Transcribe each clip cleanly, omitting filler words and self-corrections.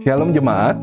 Shalom jemaat,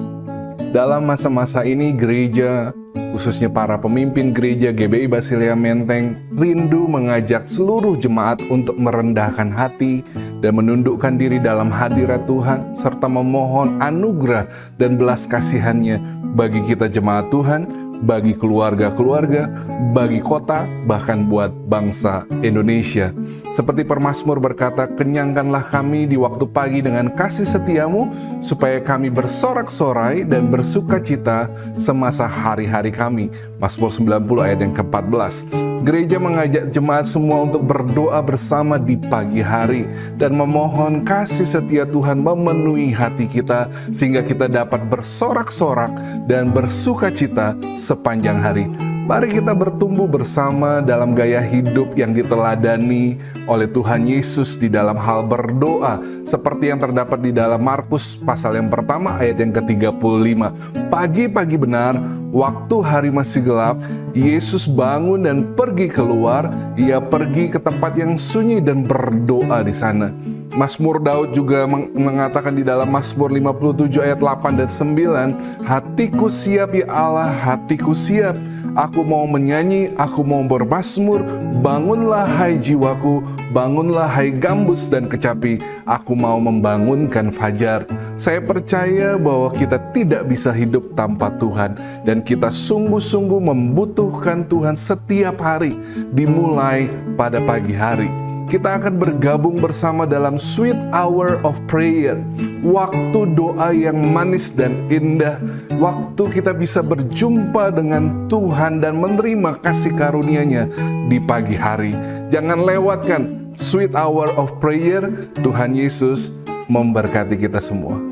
dalam masa-masa ini gereja, khususnya para pemimpin gereja GBI Basilia Menteng, rindu mengajak seluruh jemaat untuk merendahkan hati dan menundukkan diri dalam hadirat Tuhan, serta memohon anugerah dan belas kasihan-Nya bagi kita jemaat Tuhan, bagi keluarga-keluarga, bagi kota, bahkan buat bangsa Indonesia. Seperti pemazmur berkata, kenyangkanlah kami di waktu pagi dengan kasih setiamu, supaya kami bersorak-sorai dan bersuka cita semasa hari-hari kami. Mazmur 90 ayat yang ke-14. Gereja mengajak jemaat semua untuk berdoa bersama di pagi hari dan memohon kasih setia Tuhan memenuhi hati kita, sehingga kita dapat bersorak-sorak dan bersuka cita sepanjang hari. Mari kita bertumbuh bersama dalam gaya hidup yang diteladani oleh Tuhan Yesus di dalam hal berdoa, seperti yang terdapat di dalam Markus pasal yang pertama ayat yang ke-35. Pagi-pagi benar, waktu hari masih gelap, Yesus bangun dan pergi keluar. Ia pergi ke tempat yang sunyi dan berdoa di sana. Mazmur Daud juga mengatakan di dalam Mazmur 57 ayat 8 dan 9, hatiku siap ya Allah, hatiku siap. Aku mau menyanyi, aku mau bermazmur. Bangunlah hai jiwaku, bangunlah hai gambus dan kecapi. Aku mau membangunkan fajar. Saya percaya bahwa kita tidak bisa hidup tanpa Tuhan, dan kita sungguh-sungguh membutuhkan Tuhan setiap hari, dimulai pada pagi hari. Kita akan bergabung bersama dalam sweet hour of prayer, waktu doa yang manis dan indah, waktu kita bisa berjumpa dengan Tuhan dan menerima kasih karunia-Nya di pagi hari. Jangan lewatkan sweet hour of prayer. Tuhan Yesus memberkati kita semua.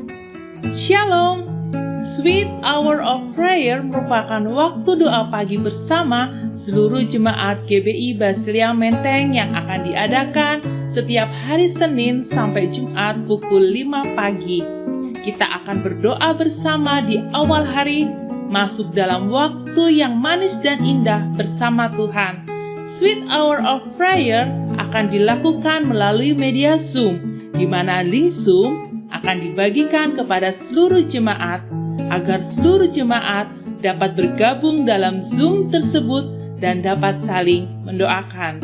Shalom. Sweet Hour of Prayer merupakan waktu doa pagi bersama seluruh jemaat GBI Basilia Menteng yang akan diadakan setiap hari Senin sampai Jumat pukul 5 pagi. Kita akan berdoa bersama di awal hari, masuk dalam waktu yang manis dan indah bersama Tuhan. Sweet Hour of Prayer akan dilakukan melalui media Zoom, di mana link Zoom akan dibagikan kepada seluruh jemaat, agar seluruh jemaat dapat bergabung dalam Zoom tersebut dan dapat saling mendoakan.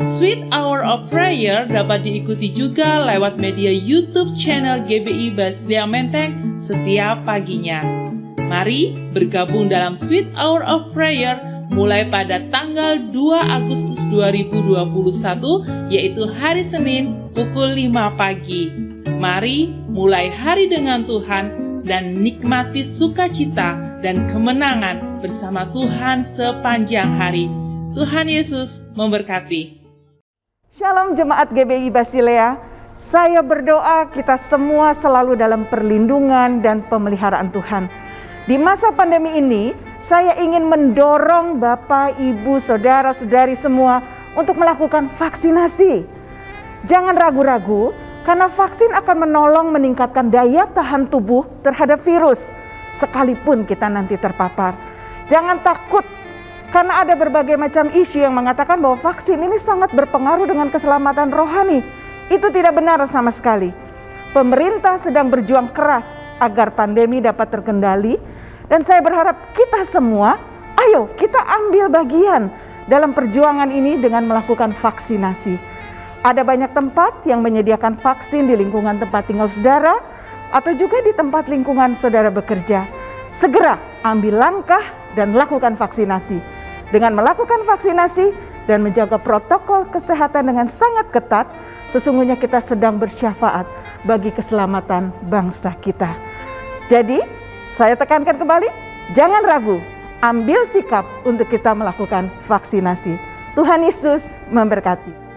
Sweet Hour of Prayer dapat diikuti juga lewat media YouTube channel GBI Basilia Menteng setiap paginya. Mari bergabung dalam Sweet Hour of Prayer mulai pada tanggal 2 Agustus 2021, yaitu hari Senin pukul 5 pagi. Mari mulai hari dengan Tuhan dan nikmati sukacita dan kemenangan bersama Tuhan sepanjang hari. Tuhan Yesus memberkati. Shalom jemaat GBI Basilia. Saya berdoa kita semua selalu dalam perlindungan dan pemeliharaan Tuhan. Di masa pandemi ini, saya ingin mendorong Bapak, Ibu, Saudara-saudari semua untuk melakukan vaksinasi. Jangan ragu-ragu, karena vaksin akan menolong meningkatkan daya tahan tubuh terhadap virus, sekalipun kita nanti terpapar. Jangan takut, karena ada berbagai macam isu yang mengatakan bahwa vaksin ini sangat berpengaruh dengan keselamatan rohani. Itu tidak benar sama sekali. Pemerintah sedang berjuang keras agar pandemi dapat terkendali, dan saya berharap kita semua, ayo kita ambil bagian dalam perjuangan ini dengan melakukan vaksinasi. Ada banyak tempat yang menyediakan vaksin di lingkungan tempat tinggal saudara atau juga di tempat lingkungan saudara bekerja. Segera ambil langkah dan lakukan vaksinasi. Dengan melakukan vaksinasi dan menjaga protokol kesehatan dengan sangat ketat, sesungguhnya kita sedang bersyafaat bagi keselamatan bangsa kita. Jadi, saya tekankan kembali, jangan ragu, ambil sikap untuk kita melakukan vaksinasi. Tuhan Yesus memberkati.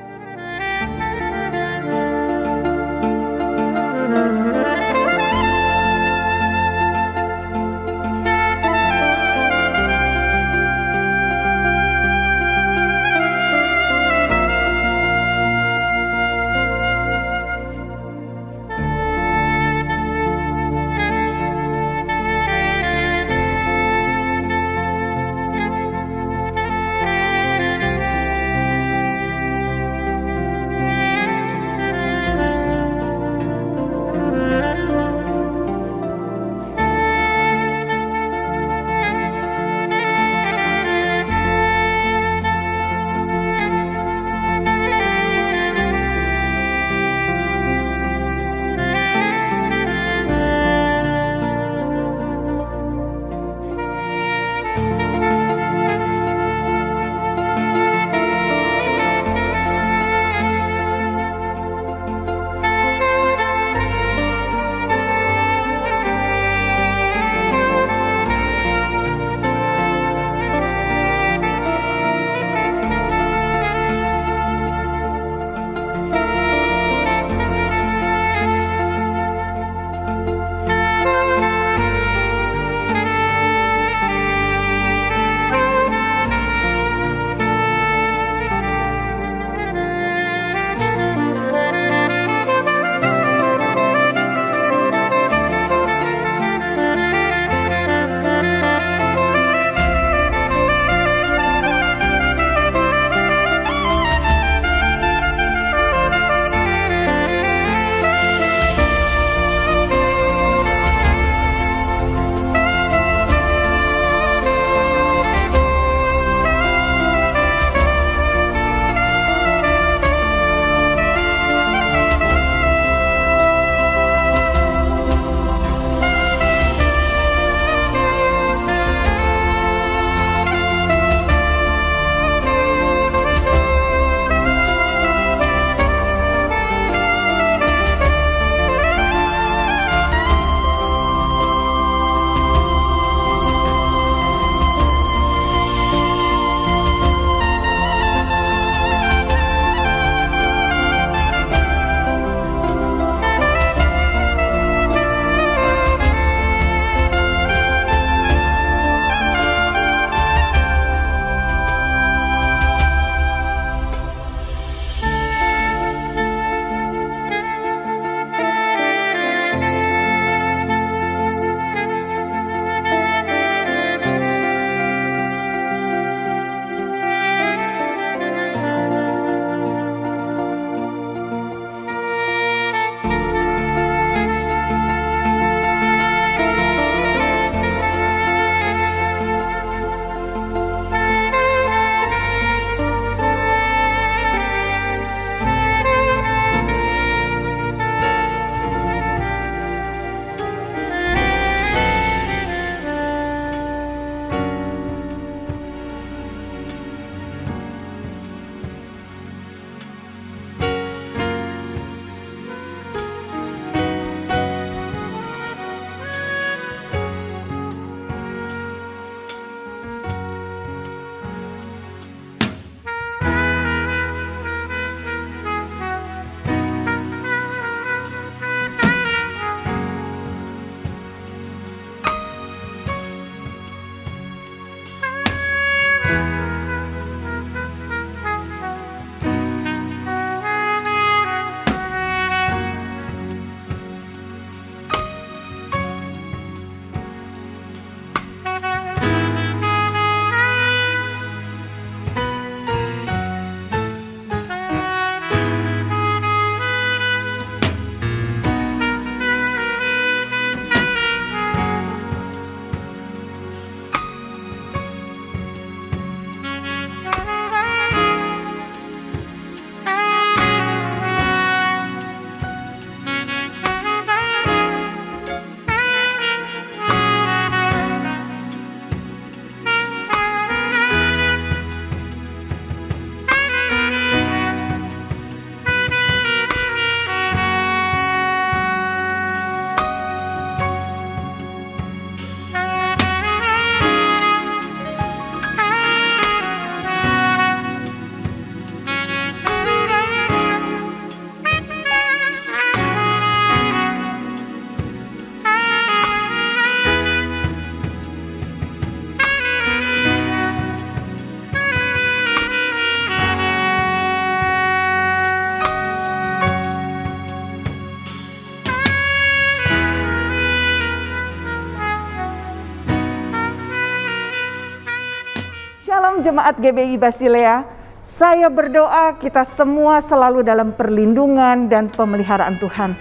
Shalom jemaat GBI Basilea, saya berdoa kita semua selalu dalam perlindungan dan pemeliharaan Tuhan.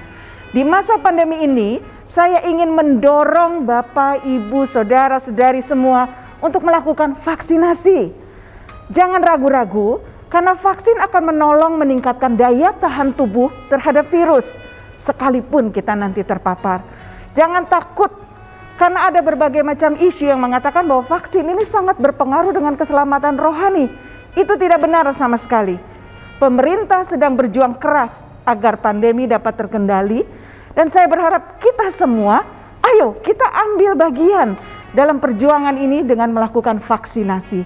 Di masa pandemi ini, saya ingin mendorong Bapak, Ibu, Saudara-saudari semua untuk melakukan vaksinasi. Jangan ragu-ragu, karena vaksin akan menolong meningkatkan daya tahan tubuh terhadap virus, sekalipun kita nanti terpapar. Jangan takut, karena ada berbagai macam isu yang mengatakan bahwa vaksin ini sangat berpengaruh dengan keselamatan rohani. Itu tidak benar sama sekali. Pemerintah sedang berjuang keras agar pandemi dapat terkendali, dan saya berharap kita semua, ayo kita ambil bagian dalam perjuangan ini dengan melakukan vaksinasi.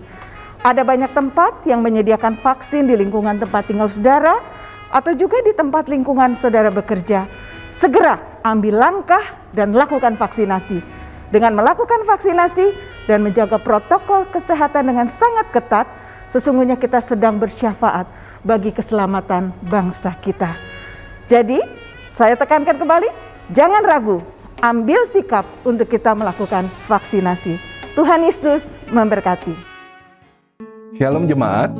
Ada banyak tempat yang menyediakan vaksin di lingkungan tempat tinggal saudara, atau juga di tempat lingkungan saudara bekerja. Segera ambil langkah dan lakukan vaksinasi. Dengan melakukan vaksinasi dan menjaga protokol kesehatan dengan sangat ketat, sesungguhnya kita sedang bersyafaat bagi keselamatan bangsa kita. Jadi, saya tekankan kembali, jangan ragu, ambil sikap untuk kita melakukan vaksinasi. Tuhan Yesus memberkati. Shalom jemaat,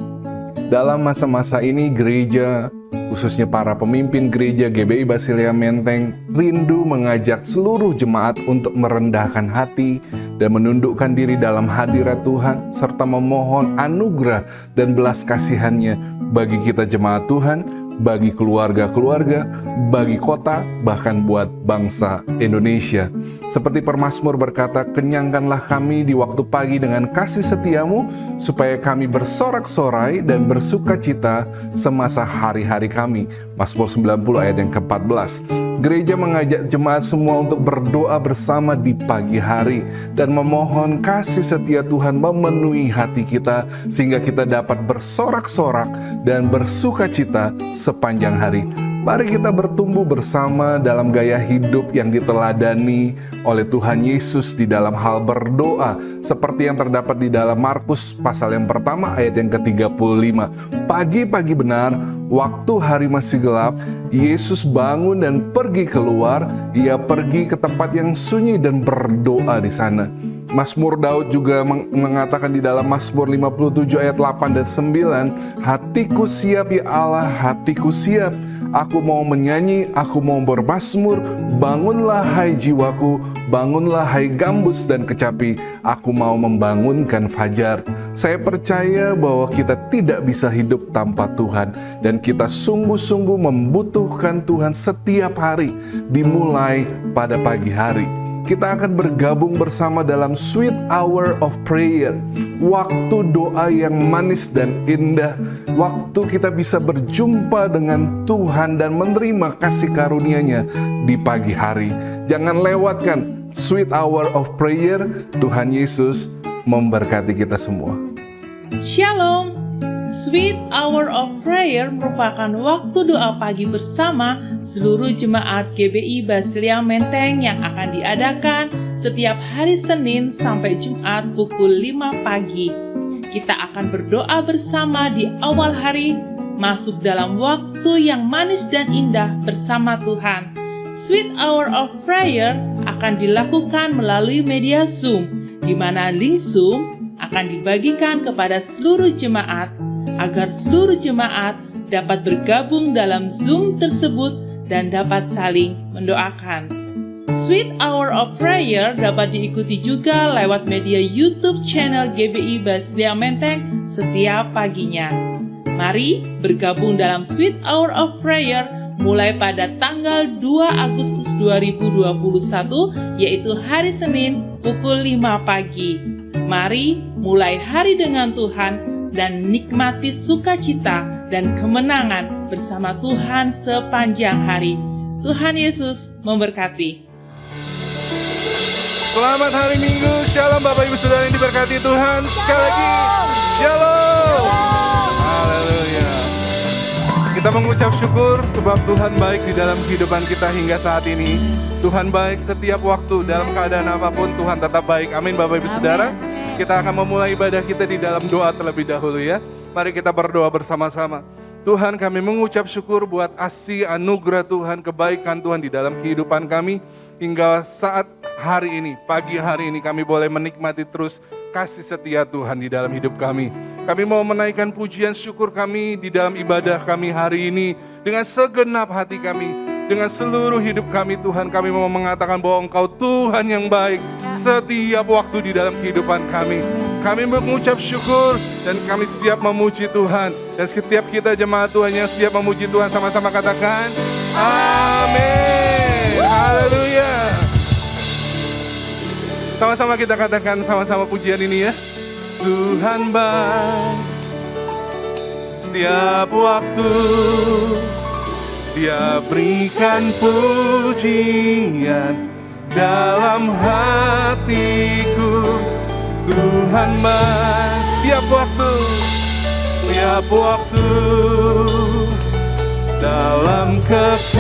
dalam masa-masa ini gereja, khususnya para pemimpin gereja GBI Basilea Menteng, rindu mengajak seluruh jemaat untuk merendahkan hati dan menundukkan diri dalam hadirat Tuhan, serta memohon anugerah dan belas kasihan-Nya bagi kita jemaat Tuhan, bagi keluarga-keluarga, bagi kota, bahkan buat bangsa Indonesia. Seperti pemazmur berkata, kenyangkanlah kami di waktu pagi dengan kasih setiamu, supaya kami bersorak-sorai dan bersuka cita semasa hari-hari kami. Mazmur 90 ayat yang ke-14. Gereja mengajak jemaat semua untuk berdoa bersama di pagi hari dan memohon kasih setia Tuhan memenuhi hati kita, sehingga kita dapat bersorak-sorak dan bersuka cita sepanjang hari. Mari kita bertumbuh bersama dalam gaya hidup yang diteladani oleh Tuhan Yesus di dalam hal berdoa, seperti yang terdapat di dalam Markus pasal yang pertama ayat yang ke-35. Pagi-pagi benar, waktu hari masih gelap, Yesus bangun dan pergi keluar. Ia pergi ke tempat yang sunyi dan berdoa di sana. Mazmur Daud juga mengatakan di dalam Mazmur 57 ayat 8 dan 9, hatiku siap ya Allah, hatiku siap. Aku mau menyanyi, aku mau bermazmur. Bangunlah hai jiwaku, bangunlah hai gambus dan kecapi. Aku mau membangunkan fajar. Saya percaya bahwa kita tidak bisa hidup tanpa Tuhan, dan kita sungguh-sungguh membutuhkan Tuhan setiap hari, dimulai pada pagi hari. Kita akan bergabung bersama dalam sweet hour of prayer, waktu doa yang manis dan indah, waktu kita bisa berjumpa dengan Tuhan dan menerima kasih karunia-Nya di pagi hari. Jangan lewatkan sweet hour of prayer. Tuhan Yesus memberkati kita semua. Shalom. Sweet Hour of Prayer merupakan waktu doa pagi bersama seluruh jemaat GBI Basilea Menteng yang akan diadakan setiap hari Senin sampai Jumat pukul 5 pagi. Kita akan berdoa bersama di awal hari, masuk dalam waktu yang manis dan indah bersama Tuhan. Sweet Hour of Prayer akan dilakukan melalui media Zoom, di mana link Zoom akan dibagikan kepada seluruh jemaat, agar seluruh jemaat dapat bergabung dalam Zoom tersebut dan dapat saling mendoakan. Sweet Hour of Prayer dapat diikuti juga lewat media YouTube channel GBI Basilea Menteng setiap paginya. Mari bergabung dalam Sweet Hour of Prayer mulai pada tanggal 2 Agustus 2021, yaitu hari Senin pukul 5 pagi. Mari mulai hari dengan Tuhan dan nikmati sukacita dan kemenangan bersama Tuhan sepanjang hari. Tuhan Yesus memberkati. Selamat hari Minggu, shalom Bapak Ibu Saudara yang diberkati Tuhan. Sekali lagi, shalom. Haleluya. Kita mengucap syukur sebab Tuhan baik di dalam kehidupan kita hingga saat ini. Tuhan baik setiap waktu, dalam keadaan apapun Tuhan tetap baik. Amin Bapak Ibu Saudara. Kita akan memulai ibadah kita di dalam doa terlebih dahulu ya. Mari kita berdoa bersama-sama. Tuhan, kami mengucap syukur buat kasih anugerah Tuhan, kebaikan Tuhan di dalam kehidupan kami. Hingga saat hari ini, pagi hari ini kami boleh menikmati terus kasih setia Tuhan di dalam hidup kami. Kami mau menaikkan pujian syukur kami di dalam ibadah kami hari ini dengan segenap hati kami, dengan seluruh hidup kami Tuhan. Kami mau mengatakan bahwa Engkau Tuhan yang baik setiap waktu di dalam kehidupan kami. Kami mengucap syukur dan kami siap memuji Tuhan. Dan setiap kita jemaat Tuhan yang siap memuji Tuhan, sama-sama katakan amin. Haleluya. Sama-sama kita katakan sama-sama pujian ini ya. Tuhan baik setiap waktu, Dia berikan pujian dalam hatiku. Tuhan baik setiap waktu dalam kekelaman,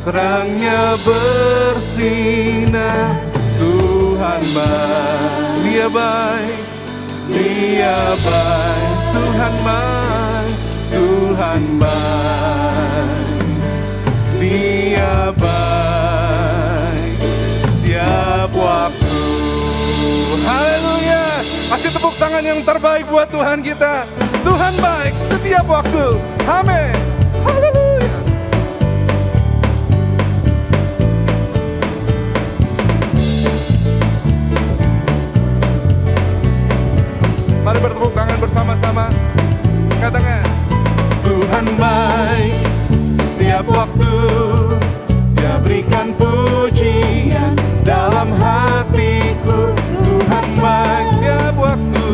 terangnya bersinar. Tuhan baik, Dia baik, Dia baik. Tuhan baik, Tuhan baik, Dia baik setiap waktu. Haleluya. Kasih tepuk tangan yang terbaik buat Tuhan kita. Tuhan baik setiap waktu. Amin. Haleluya. Mari bertepuk tangan bersama-sama. Katakan, Tuhan baik setiap waktu, Dia berikan pujian dalam hatiku. Tuhan baik setiap waktu,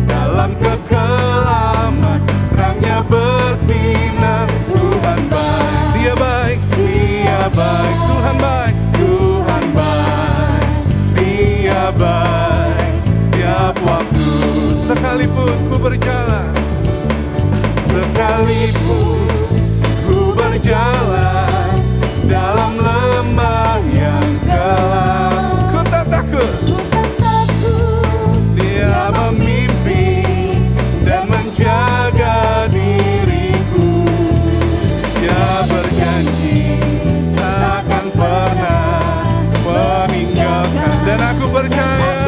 dalam kekelaman, terangnya bersinar. Tuhan baik, Dia baik, Dia baik. Tuhan baik, Tuhan baik, Dia baik setiap waktu. Sekalipun ku berjalan, sekalipun ku berjalan dalam lembah yang gelap, ku tak takut. Dia memimpin dan menjaga diriku. Dia berjanji takkan pernah meninggalkan, dan aku percaya.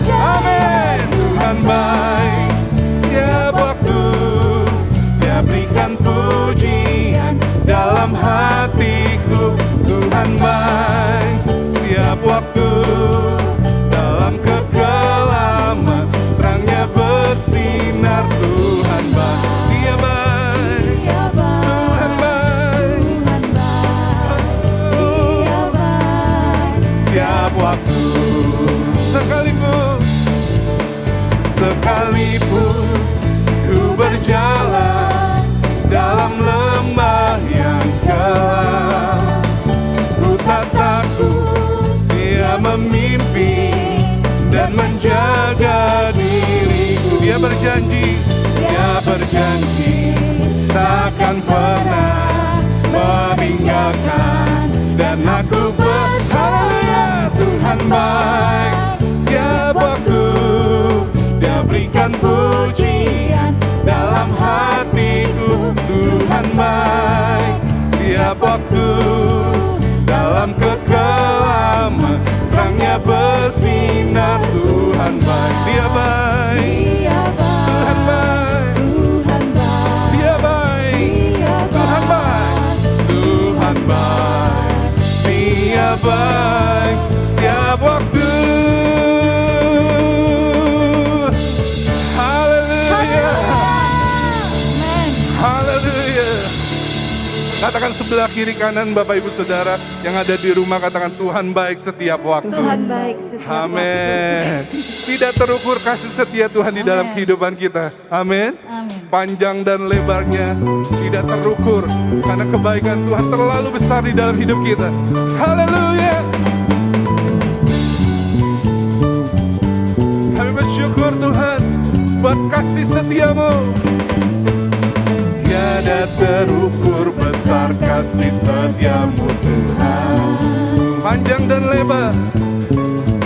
Amin. Tuhan baik setiap waktu, Dia berikan pujian dalam hatiku. Tuhan baik setiap waktu, dalam kekelaman, terangnya bersinar. Tuhan baik, Dia baik, Tuhan baik, setiap waktu. Sekalipun ku berjalan dalam lembah yang gelap, ku tak takut. Dia memimpin dan menjaga diriku. Dia berjanji takkan pernah meninggalkan, dan aku percaya. Tuhan baik setiap waktu, Dia berikan pujian dalam hatiku. Tuhan baik setiap waktu, dalam kekelaman, terangnya bersinar. Tuhan baik, Dia baik, Tuhan baik, Dia baik, Tuhan baik, Tuhan baik, Dia baik setiap waktu. Haleluya. Katakan sebelah kiri kanan Bapak Ibu Saudara yang ada di rumah, katakan Tuhan baik setiap waktu. Tuhan baik setiap Amin. Tidak terukur kasih setia Tuhan di dalam kehidupan kita. Amin. Panjang dan lebarnya tidak terukur, karena kebaikan Tuhan terlalu besar di dalam hidup kita. Haleluya. Kami bersyukur Tuhan buat kasih setiamu. Tiada terukur besar kasih setiamu Tuhan. Panjang dan lebar,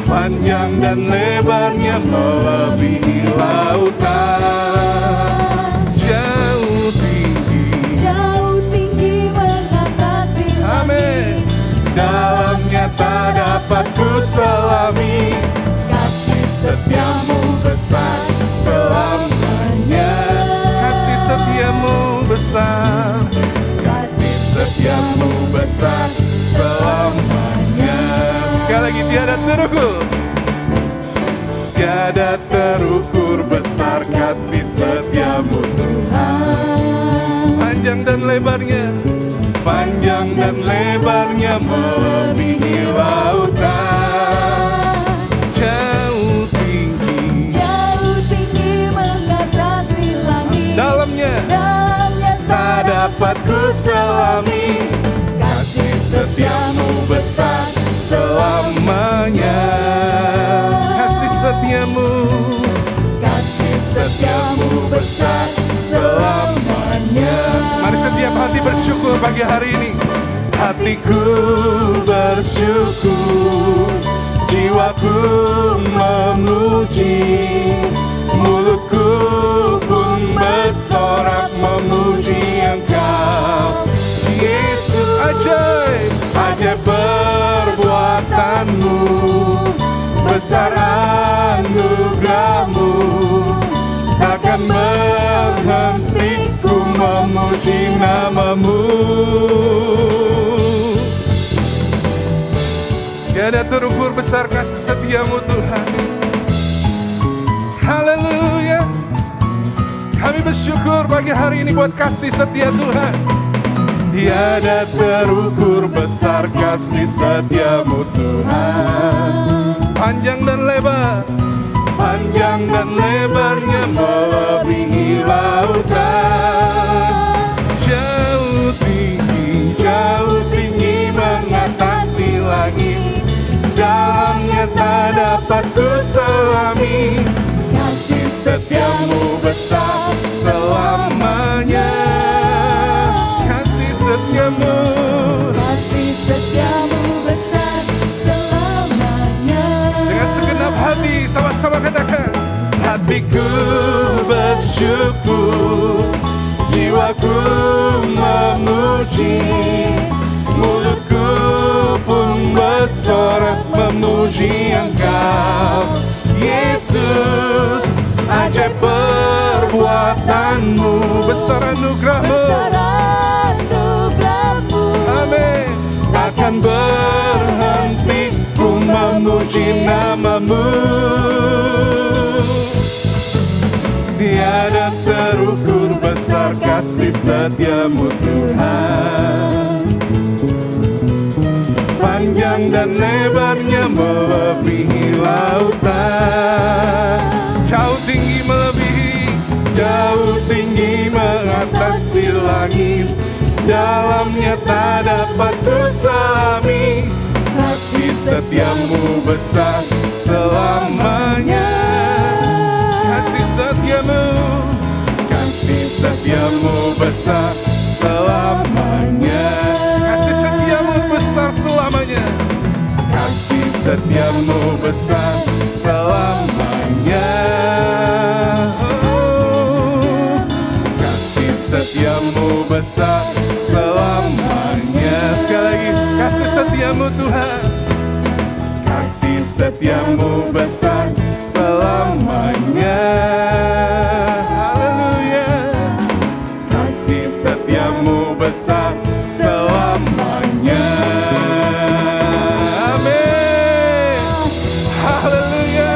panjang dan lebarnya melebihi lautan. Jauh tinggi mengatasi. Amin. Dalamnya tak dapat ku selami. Kasih setiamu besar selamanya. Kasih setiamu besar. Kasih setiamu besar selamanya. Sekali lagi, tiada terukur. Tiada terukur besar kasih setiamu Tuhan. Panjang dan lebarnya, panjang dan lebarnya melebihi lautan. Jauh tinggi mengatasi langit. Dalamnya tak dapat ku selami. Kasih setiamu besar selamanya. Kasih setiamu besar selamanya. Mari setiap hati bersyukur pagi hari ini. Hatiku bersyukur, jiwaku memuji, mulutku pun bersorak memuji Engkau. Yesus, ajaib, ajaib perbuatanmu, besar anugerahmu, takkan berhenti ku memuji namamu. Tiada terukur besar kasih setiamu Tuhan. Haleluya. Kami bersyukur pagi hari ini buat kasih setia Tuhan. Tiada terukur besar kasih setiamu Tuhan. Panjang dan lebar, panjang dan lebarnya melebihi lautan. Jauh tinggi mengatasi langit. Dalamnya tak dapat ku selami. Kasih setiamu besar selamanya. Kasih setiamu besar selamanya. Dengan segenap hati sama-sama katakan. Hatiku bersyukur, jiwaku memuji, mulutku pun bersorak memuji Engkau. Yesus, ajaib perbuatanmu, besar anugerahmu. Amin. Takkan berhenti ku memuji namamu. Tiada terukur besar kasih setiamu Tuhan. Panjang dan lebarnya melebihi lautan. Jauh tinggi melebihi, jauh tinggi mengatasi langit. Dalamnya tak dapat ku selami. Kasih setiamu besar selamanya. Kasih setiamu besar selamanya. Kasih setiamu besar selamanya. Kasih setiamu besar selamanya. Kasih setiamu besar selamanya. Sekali lagi, kasih setiamu Tuhan. Kasih setiamu besar selamanya. Haleluya. Kasih setiamu besar selamanya. Amin. Haleluya.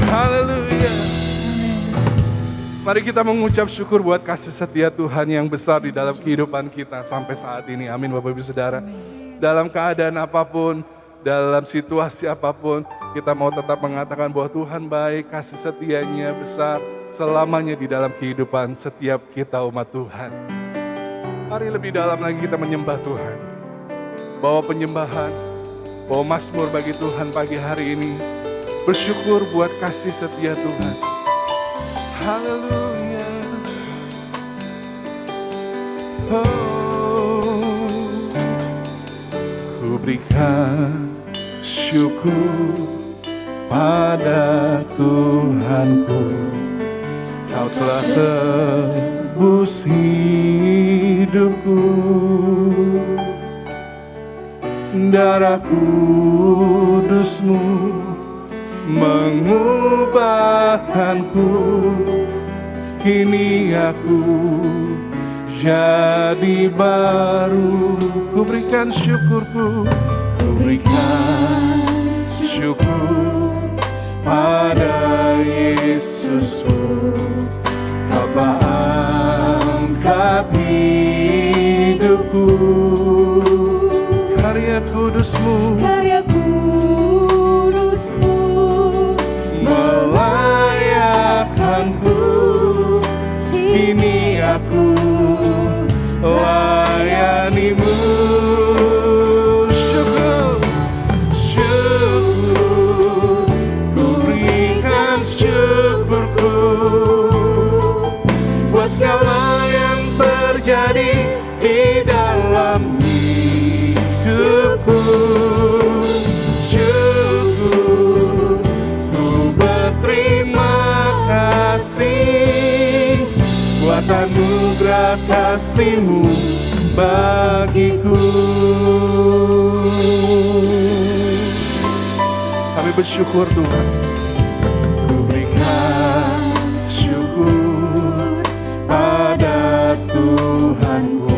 Haleluya. Mari kita mengucap syukur buat kasih setia Tuhan yang besar di dalam kehidupan kita sampai saat ini. Amin Bapak Ibu Saudara. Dalam keadaan apapun, dalam situasi apapun, kita mau tetap mengatakan bahwa Tuhan baik, kasih setianya besar selamanya di dalam kehidupan setiap kita umat Tuhan. Mari lebih dalam lagi kita menyembah Tuhan. Bawa penyembahan, bawa mazmur bagi Tuhan pagi hari ini. Bersyukur buat kasih setia Tuhan. Haleluya. Ku berikan syukur pada Tuhanku. Kau telah tebus hidupku darah kudus-Mu mengubahkanku. Kini aku jadi baru. Ku berikan syukurku, ku berikan syukur pada Yesusku. Kau telah angkat hidupku. Karya kudus-Mu melayakkanku. Kini aku layani-Mu. Syukur, syukur, ku berikan syukurku buat segala yang terjadi di dalam hidupku. Syukur, ku berterima kasih buat anugerah kasih-Mu bagiku. Kami bersyukur Tuhan. Ku berikan syukur pada Tuhanku.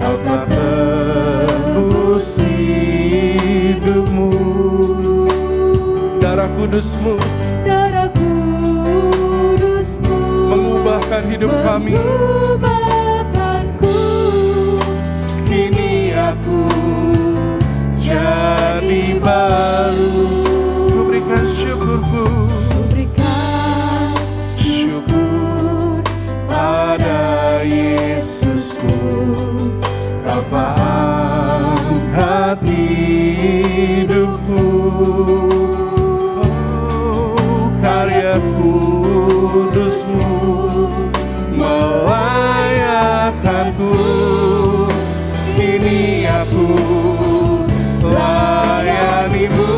Kau telah tebus hidupmu. Darah kudus-Mu mengubahkan hidup kami. Kini aku jadi baru. Ku berikan syukurku, syukur pada Yesusku. Kau telah angkat hidupku. Oh, karya kudus-Mu melayakkanku. Kini aku layani-Mu.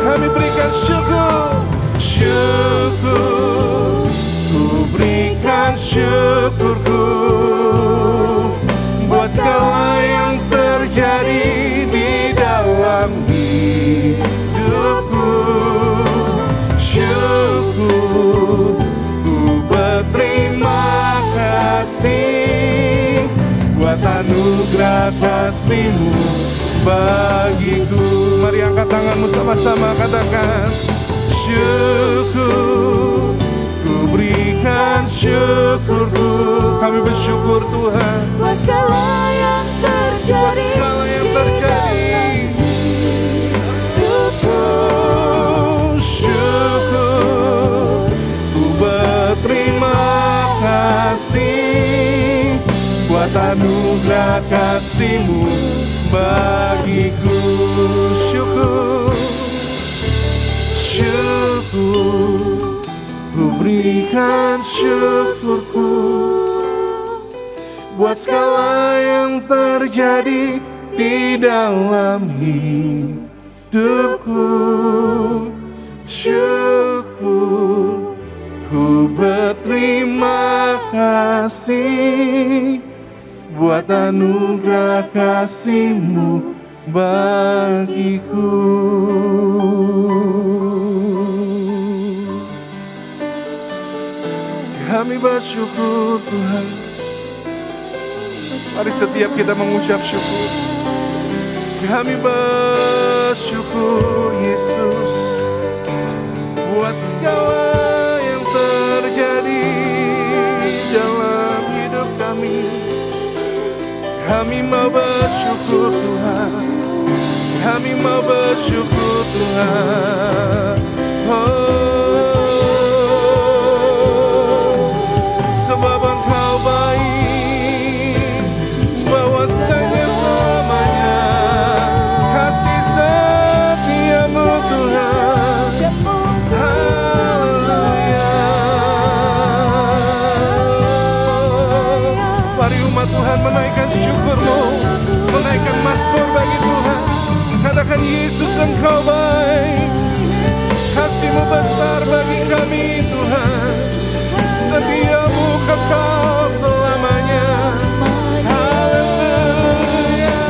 Kami berikan syukur, syukur, ku berikan syukurku buat segala yang terjadi di dalam hidupku. Syukur, ku berterima kasih buat anugerah kasih-Mu bagiku. Mari angkat tanganmu sama-sama, katakan syukur, ku berikan syukurku. Kami bersyukur Tuhan buat segala yang terjadi. Oh, syukur, ku berterima kasih buat anugerah kasih-Mu bagiku. Syukur, syukur, ku berikan syukurku buat segala yang terjadi di dalam hidupku. Syukur, ku berterima kasih buat anugerah kasih-Mu bagiku. Kami bersyukur Tuhan. Mari setiap kita mengucap syukur. Kami bersyukur Yesus buat segala yang terjadi dalam hidup kami. Kami mau bersyukur Tuhan. Kami mau bersyukur Tuhan. Sebab Engkau baik, bahwasanya selamanya kasih setia-Mu Tuhan. Haleluya. Mari umat Tuhan menaikkan syukur-Mu, menaikkan mazmur bagi Tuhan. Katakan Yesus Engkau baik, kasih-Mu besar bagi kami Tuhan. Setia-Mu kekal selamanya. Haleluya.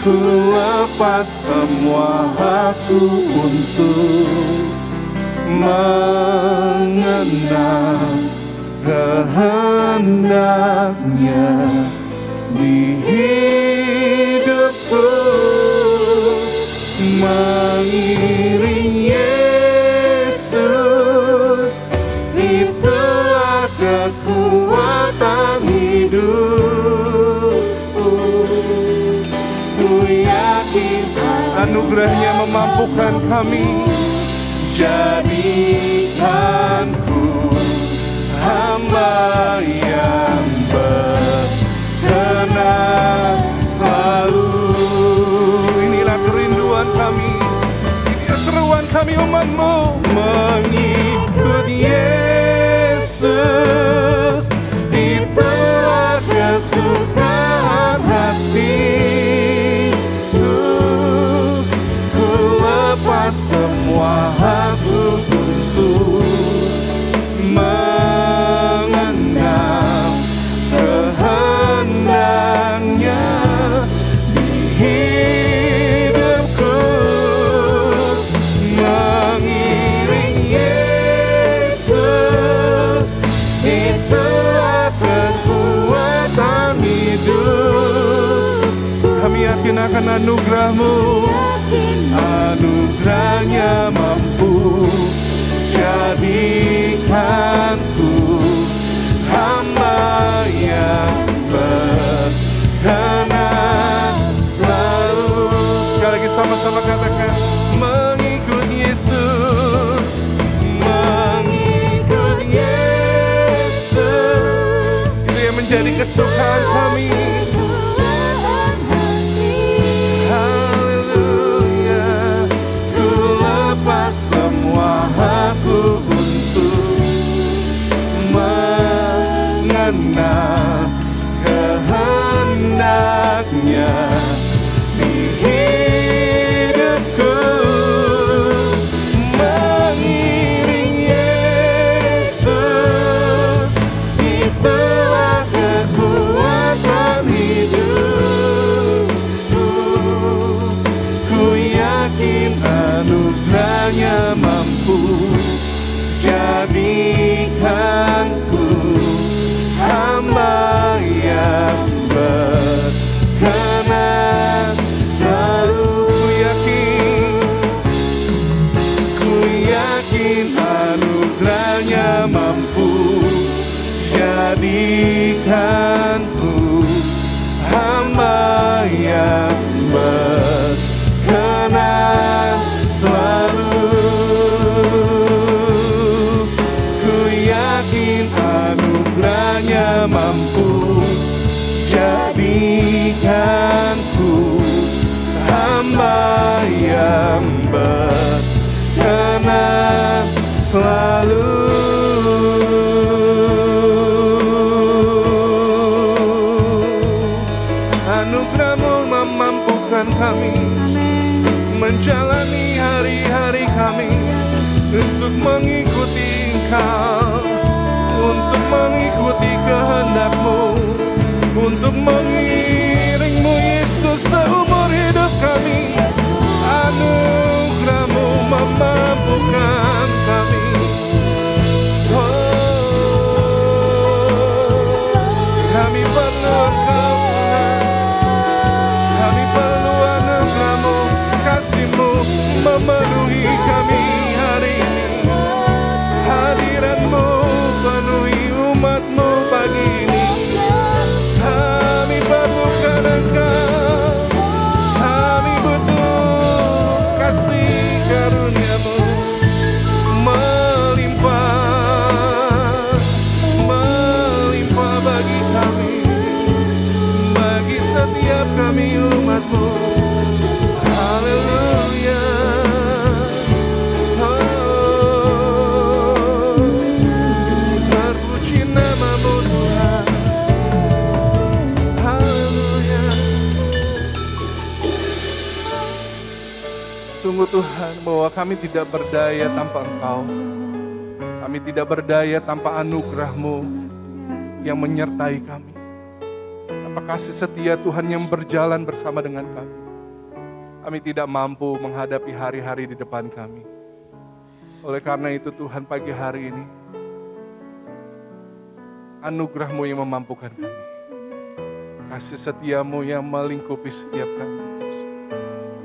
ku lepas semua hakku untuk mengenal kehendaknya di hidupku, mengiring Yesus, itulah kekuatan hidupku. Ku yakin anugerahnya memampukan kami, jadikanku hamba yang berkenan selalu. Inilah kerinduan kami, inilah seruan kami umat-Mu, mengikut Yesus, itulah kesukaan hatiku. Ku lepas semua hakku untuk mengenal kehendaknya di hidupku, mengiring Yesus, itulah kekuatan hidup. Kami yakin akan anugerah-Mu, anugerahnya mampu jadikanku hamba yang berkenan selalu. Sekali lagi sama-sama katakan, mengikut Yesus, mengikut Yesus, itu yang menjadi kesukaan kami. Haleluya, ku lepas semua hakku untuk mengenal kehendaknya di hidupku, mengiring Yesus, itulah kekuatan hidupku. Ku yakin anugerahnya mampu jadikanku hamba yang berkenan selalu. Ku yakin anugerahnya mampu jadikanku hamba yang berkenan selalu. Ku yakin anugerahnya mampu jadikanku hamba yang berkenan selalu. Anugerah-Mu memampukan kami menjalani hari-hari kami untuk mengikuti Engkau, untuk mengikuti kehendak-Mu, untuk mengiring-Mu Yesus seumur hidup kami. Anugerah-Mu memampukan kami. Kami perlu Engkau, kami perlu anugerah-Mu, kasih-Mu memenuhi kami hari ini. Hadirat-Mu penuhi umat-Mu pagi ini. Kami perlukan Engkau, kami butuh kasih karunia-Mu melimpah, melimpah bagi kami, bagi setiap kami umat-Mu. Haleluya. Terpuji nama-Mu Tuhan. Haleluya. Sungguh Tuhan, bahwa kami tidak berdaya tanpa Engkau. Kami tidak berdaya tanpa anugerah-Mu yang menyertai kami. Tanpa kasih setia Tuhan yang berjalan bersama dengan kami. Kami tidak mampu menghadapi hari-hari di depan kami. Oleh karena itu Tuhan, pagi hari ini, anugerah-Mu yang memampukan kami. Kasih setia-Mu yang melingkupi setiap kami.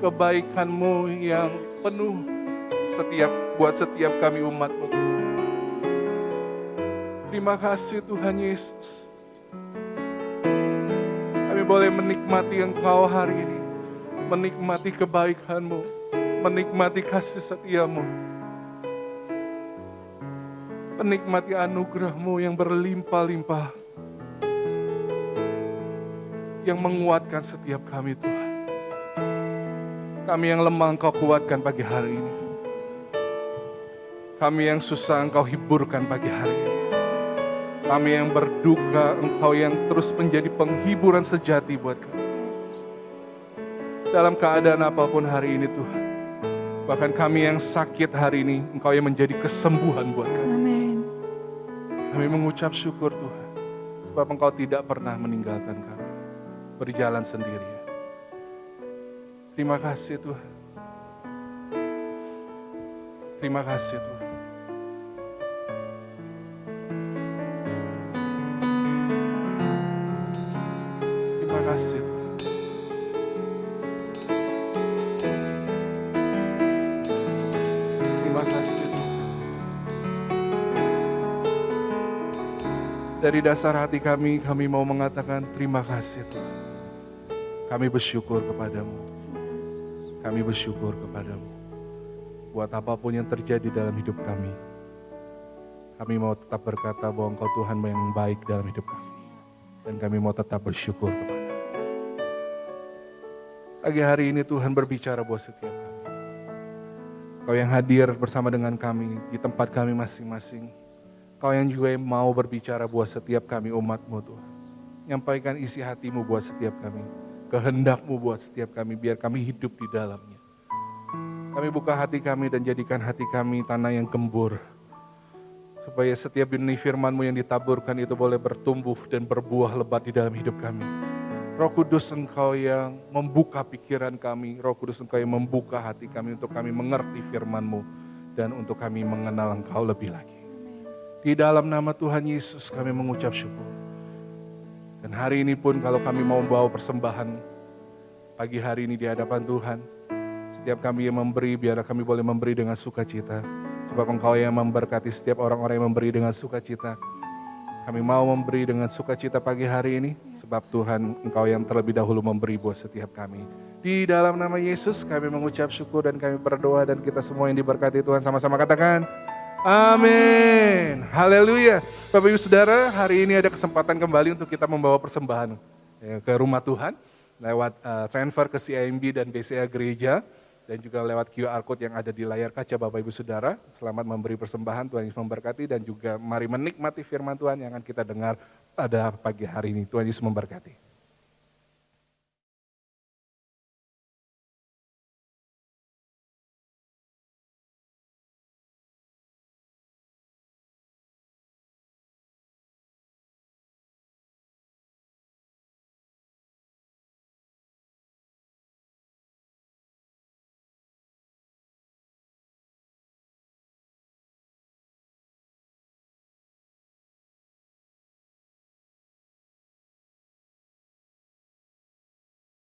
Kebaikan-Mu yang penuh buat setiap kami umat-Mu. Terima kasih Tuhan Yesus. Kami boleh menikmati Engkau hari ini. Menikmati kebaikan-Mu. Menikmati kasih setia-Mu. Menikmati anugerah-Mu yang berlimpah-limpah. Yang menguatkan setiap kami Tuhan. Kami yang lemah Engkau kuatkan pagi hari ini. Kami yang susah Engkau hiburkan pagi hari ini. Kami yang berduka, Engkau yang terus menjadi penghiburan sejati buat kami. Dalam keadaan apapun hari ini Tuhan. Bahkan kami yang sakit hari ini, Engkau yang menjadi kesembuhan buat kami. Amin. Kami mengucap syukur Tuhan. Sebab Engkau tidak pernah meninggalkan kami. Berjalan sendiri. Terima kasih Tuhan. Terima kasih Tuhan. Terima kasih Tuhan. Terima kasih Tuhan. Dari dasar hati kami mau mengatakan terima kasih Tuhan. Kami bersyukur kepadamu. Kami bersyukur kepadamu. Buat apapun yang terjadi dalam hidup kami. Kami mau tetap berkata bahwa Engkau Tuhan yang baik dalam hidup kami. Dan kami mau tetap bersyukur kepadamu. Pagi hari ini Tuhan berbicara buat setiap kami. Kau yang hadir bersama dengan kami di tempat kami masing-masing. Kau yang juga mau berbicara buat setiap kami umat-Mu Tuhan. Nyampaikan isi hati-Mu buat setiap kami. Kehendak-Mu buat setiap kami, biar kami hidup di dalamnya. Kami buka hati kami dan jadikan hati kami tanah yang gembur. Supaya setiap benih firman-Mu yang ditaburkan itu boleh bertumbuh dan berbuah lebat di dalam hidup kami. Roh Kudus Engkau yang membuka pikiran kami, Roh Kudus Engkau yang membuka hati kami untuk kami mengerti firman-Mu. Dan untuk kami mengenal Engkau lebih lagi. Di dalam nama Tuhan Yesus kami mengucap syukur. Dan hari ini pun kalau kami mau membawa persembahan pagi hari ini di hadapan Tuhan, setiap kami yang memberi, biarlah kami boleh memberi dengan sukacita. Sebab Engkau yang memberkati setiap orang-orang yang memberi dengan sukacita. Kami mau memberi dengan sukacita pagi hari ini, sebab Tuhan Engkau yang terlebih dahulu memberi buat setiap kami. Di dalam nama Yesus kami mengucap syukur dan kami berdoa, dan kita semua yang diberkati Tuhan sama-sama katakan, amin. Haleluya. Bapak Ibu Saudara, hari ini ada kesempatan kembali untuk kita membawa persembahan ke rumah Tuhan lewat transfer ke CIMB dan BCA Gereja, dan juga lewat QR Code yang ada di layar kaca Bapak Ibu Saudara. Selamat memberi persembahan, Tuhan Yesus memberkati, dan juga mari menikmati firman Tuhan yang akan kita dengar pada pagi hari ini. Tuhan Yesus memberkati.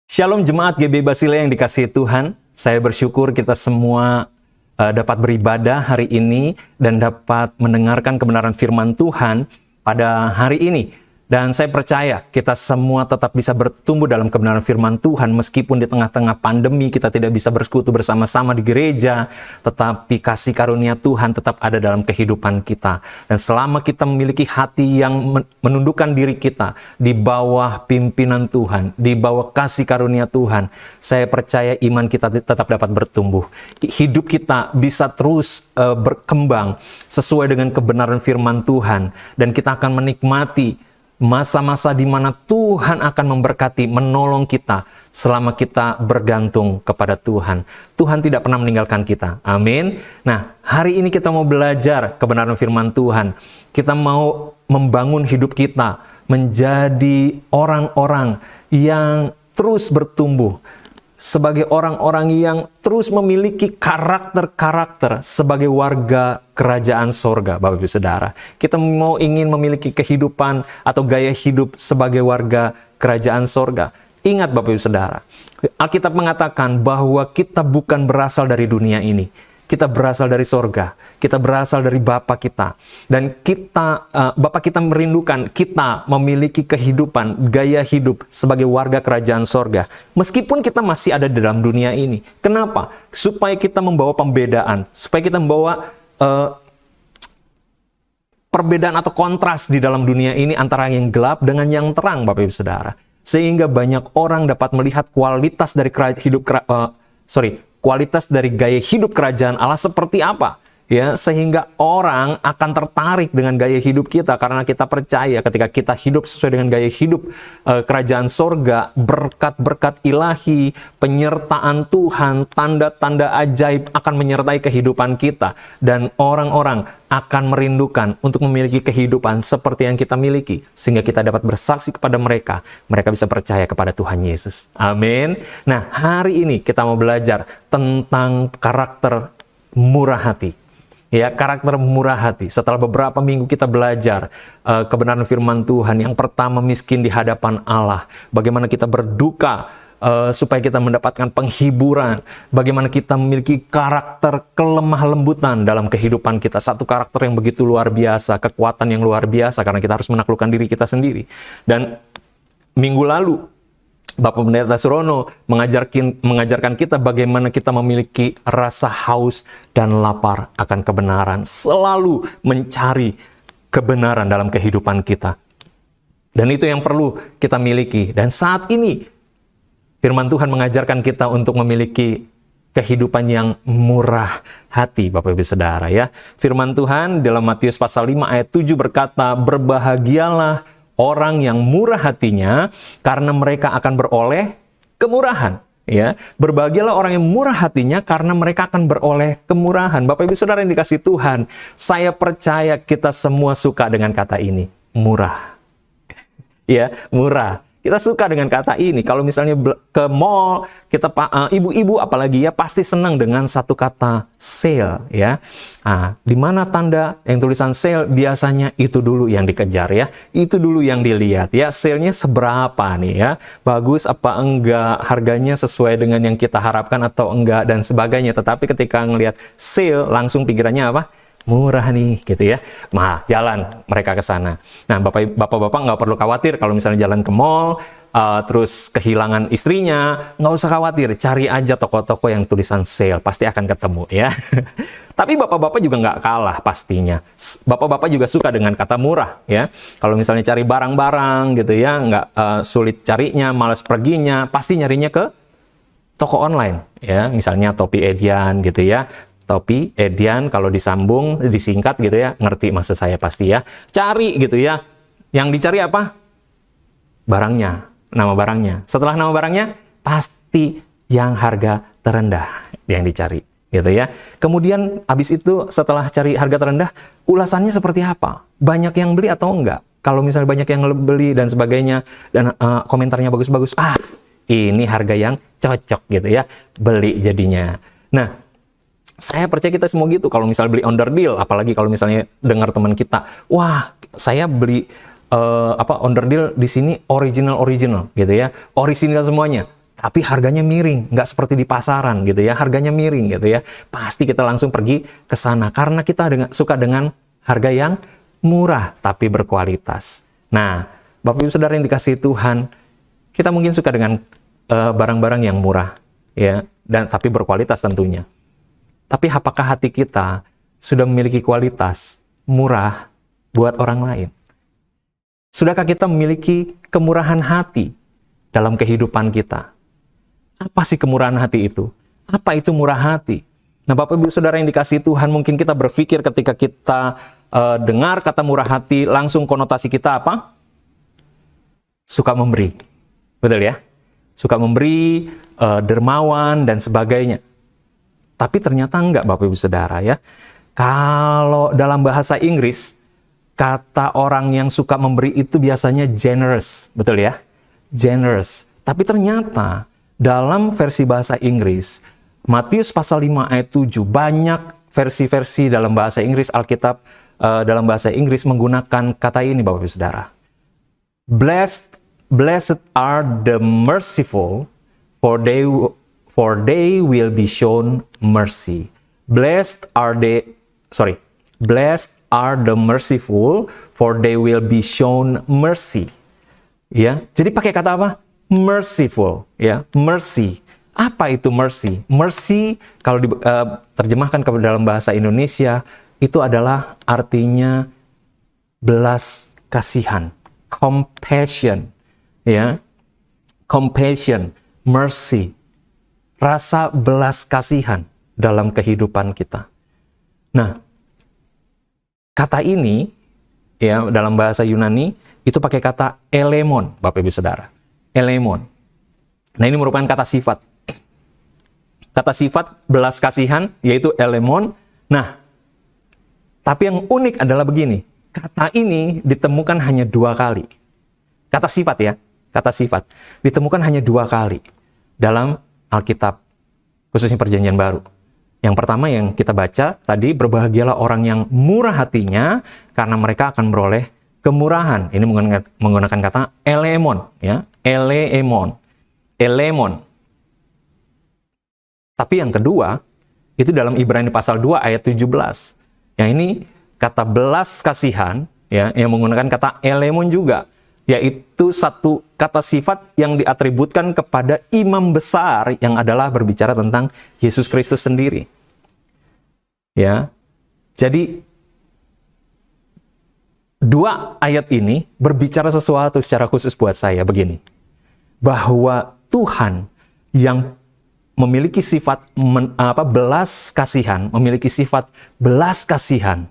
Shalom Jemaat GBI Basilea yang dikasihi Tuhan. Saya bersyukur kita semua dapat beribadah hari ini dan dapat mendengarkan kebenaran firman Tuhan pada hari ini. Dan saya percaya kita semua tetap bisa bertumbuh dalam kebenaran firman Tuhan meskipun di tengah-tengah pandemi kita tidak bisa bersekutu bersama-sama di gereja, tetapi kasih karunia Tuhan tetap ada dalam kehidupan kita. Dan selama kita memiliki hati yang menundukkan diri kita di bawah pimpinan Tuhan, di bawah kasih karunia Tuhan, saya percaya iman kita tetap dapat bertumbuh. Hidup kita bisa terus berkembang sesuai dengan kebenaran firman Tuhan, dan kita akan menikmati masa-masa di mana Tuhan akan memberkati, menolong kita selama kita bergantung kepada Tuhan. Tuhan tidak pernah meninggalkan kita. Amin. Nah, hari ini kita mau belajar kebenaran firman Tuhan. Kita mau membangun hidup kita menjadi orang-orang yang terus bertumbuh sebagai orang-orang yang terus memiliki karakter-karakter sebagai warga kerajaan sorga, Bapak Ibu Saudara. Kita ingin memiliki kehidupan atau gaya hidup sebagai warga kerajaan sorga. Ingat Bapak Ibu Saudara, Alkitab mengatakan bahwa kita bukan berasal dari dunia ini. Kita berasal dari sorga, kita berasal dari Bapa kita. Dan kita, Bapa kita merindukan kita memiliki kehidupan, gaya hidup sebagai warga kerajaan sorga. Meskipun kita masih ada di dalam dunia ini. Kenapa? Supaya kita membawa pembedaan, supaya kita membawa perbedaan atau kontras di dalam dunia ini antara yang gelap dengan yang terang, Bapak Ibu Saudara. Sehingga banyak orang dapat melihat kualitas dari kualitas dari gaya hidup kerajaan Allah seperti apa, ya, sehingga orang akan tertarik dengan gaya hidup kita karena kita percaya ketika kita hidup sesuai dengan gaya hidup kerajaan sorga, berkat-berkat ilahi, penyertaan Tuhan, tanda-tanda ajaib akan menyertai kehidupan kita, dan orang-orang akan merindukan untuk memiliki kehidupan seperti yang kita miliki, sehingga kita dapat bersaksi kepada mereka bisa percaya kepada Tuhan Yesus. Amin. Nah, hari ini kita mau belajar tentang karakter murah hati. Ya, karakter murah hati. Setelah beberapa minggu kita belajar kebenaran firman Tuhan, yang pertama miskin di hadapan Allah, bagaimana kita berduka supaya kita mendapatkan penghiburan, bagaimana kita memiliki karakter kelemah lembutan dalam kehidupan kita, satu karakter yang begitu luar biasa, kekuatan yang luar biasa karena kita harus menaklukkan diri kita sendiri. Dan minggu lalu Bapak Pendeta Surono mengajarkan kita bagaimana kita memiliki rasa haus dan lapar akan kebenaran, selalu mencari kebenaran dalam kehidupan kita. Dan itu yang perlu kita miliki. Dan saat ini firman Tuhan mengajarkan kita untuk memiliki kehidupan yang murah hati, Bapak Ibu Saudara, ya. Firman Tuhan dalam Matius pasal 5 ayat 7 berkata, "Berbahagialah orang yang murah hatinya, karena mereka akan beroleh kemurahan." Ya, berbahagialah orang yang murah hatinya karena mereka akan beroleh kemurahan. Bapak Ibu Saudara yang dikasihi Tuhan, saya percaya kita semua suka dengan kata ini, murah. Ya, murah. Kita suka dengan kata ini. Kalau misalnya ke mall, kita ibu-ibu apalagi ya pasti senang dengan satu kata sale, ya. Di mana tanda yang tulisan sale, biasanya itu dulu yang dikejar, ya. Itu dulu yang dilihat, ya. Sale-nya seberapa nih, ya. Bagus apa enggak, harganya sesuai dengan yang kita harapkan atau enggak, dan sebagainya. Tetapi ketika ngelihat sale, langsung pikirannya apa? Murah nih, gitu ya. Nah, jalan mereka ke sana. Nah, bapak-bapak nggak perlu khawatir kalau misalnya jalan ke mall, terus kehilangan istrinya, nggak usah khawatir. Cari aja toko-toko yang tulisan sale, pasti akan ketemu, ya. Tapi bapak-bapak juga nggak kalah pastinya. Bapak-bapak juga suka dengan kata murah, ya. Kalau misalnya cari barang-barang, gitu ya, nggak sulit carinya, malas perginya, pasti nyarinya ke toko online, ya. Misalnya Topi Edian, gitu ya. Topi Edian kalau disambung, disingkat gitu ya, ngerti maksud saya pasti ya. Cari gitu ya. Yang dicari apa? Barangnya, nama barangnya. Setelah nama barangnya, pasti yang harga terendah yang dicari gitu ya. Kemudian habis itu setelah cari harga terendah, ulasannya seperti apa? Banyak yang beli atau enggak? Kalau misalnya banyak yang beli dan sebagainya, dan komentarnya bagus-bagus, ini harga yang cocok gitu ya, beli jadinya. Nah, saya percaya kita semua gitu. Kalau misalnya beli under deal, apalagi kalau misalnya dengar teman kita, wah, saya beli under deal di sini original gitu ya, original semuanya, tapi harganya miring, nggak seperti di pasaran gitu ya, harganya miring gitu ya. Pasti kita langsung pergi ke sana karena kita suka dengan harga yang murah tapi berkualitas. Nah, Bapak Ibu Saudara yang dikasihi Tuhan, kita mungkin suka dengan barang-barang yang murah ya, dan tapi berkualitas tentunya. Tapi apakah hati kita sudah memiliki kualitas murah buat orang lain? Sudahkah kita memiliki kemurahan hati dalam kehidupan kita? Apa sih kemurahan hati itu? Apa itu murah hati? Nah, Bapak Ibu Saudara yang dikasihi Tuhan, mungkin kita berpikir ketika kita dengar kata murah hati, langsung konotasi kita apa? Suka memberi. Betul ya? Suka memberi, dermawan, dan sebagainya. Tapi ternyata enggak, Bapak Ibu Saudara ya. Kalau dalam bahasa Inggris, kata orang yang suka memberi itu biasanya generous, betul ya? Generous. Tapi ternyata dalam versi bahasa Inggris, Matius pasal 5 ayat 7, banyak versi-versi dalam bahasa Inggris, Alkitab dalam bahasa Inggris menggunakan kata ini, Bapak Ibu Saudara. Blessed are the merciful, for they will be shown mercy. Blessed are the merciful, for they will be shown mercy. Ya, jadi pakai kata apa? Merciful, ya, mercy. Apa itu mercy? Mercy kalau diterjemahkan ke dalam bahasa Indonesia itu adalah artinya belas kasihan, compassion, ya, compassion, mercy, rasa belas kasihan dalam kehidupan kita. Nah, kata ini, ya, dalam bahasa Yunani itu pakai kata elemon, Bapak Ibu Saudara. Elemon. Nah, ini merupakan kata sifat. Kata sifat belas kasihan yaitu elemon. Nah, tapi yang unik adalah begini. Kata ini ditemukan hanya 2 kali. Kata sifat, ya. Kata sifat ditemukan hanya 2 kali dalam Alkitab, khususnya Perjanjian Baru. Yang pertama yang kita baca tadi, berbahagialah orang yang murah hatinya, karena mereka akan beroleh kemurahan. Ini menggunakan kata elemon, ya, elemon. Tapi yang kedua, itu dalam Ibrani pasal 2 ayat 17. Yang ini kata belas kasihan, ya, yang menggunakan kata elemon juga, yaitu satu kata sifat yang diatributkan kepada imam besar yang adalah berbicara tentang Yesus Kristus sendiri. Ya. Jadi 2 ayat ini berbicara sesuatu secara khusus buat saya begini. Bahwa Tuhan yang memiliki sifat belas kasihan, memiliki sifat belas kasihan,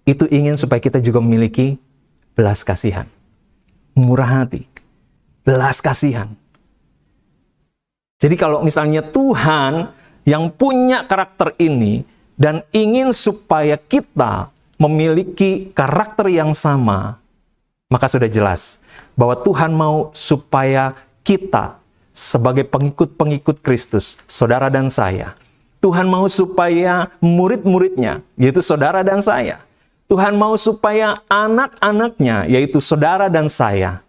itu ingin supaya kita juga memiliki belas kasihan. Murah hati, belas kasihan. Jadi kalau misalnya Tuhan yang punya karakter ini dan ingin supaya kita memiliki karakter yang sama, maka sudah jelas bahwa Tuhan mau supaya kita sebagai pengikut-pengikut Kristus, saudara dan saya, Tuhan mau supaya murid-muridnya, yaitu saudara dan saya, Tuhan mau supaya anak-anaknya, yaitu saudara dan saya,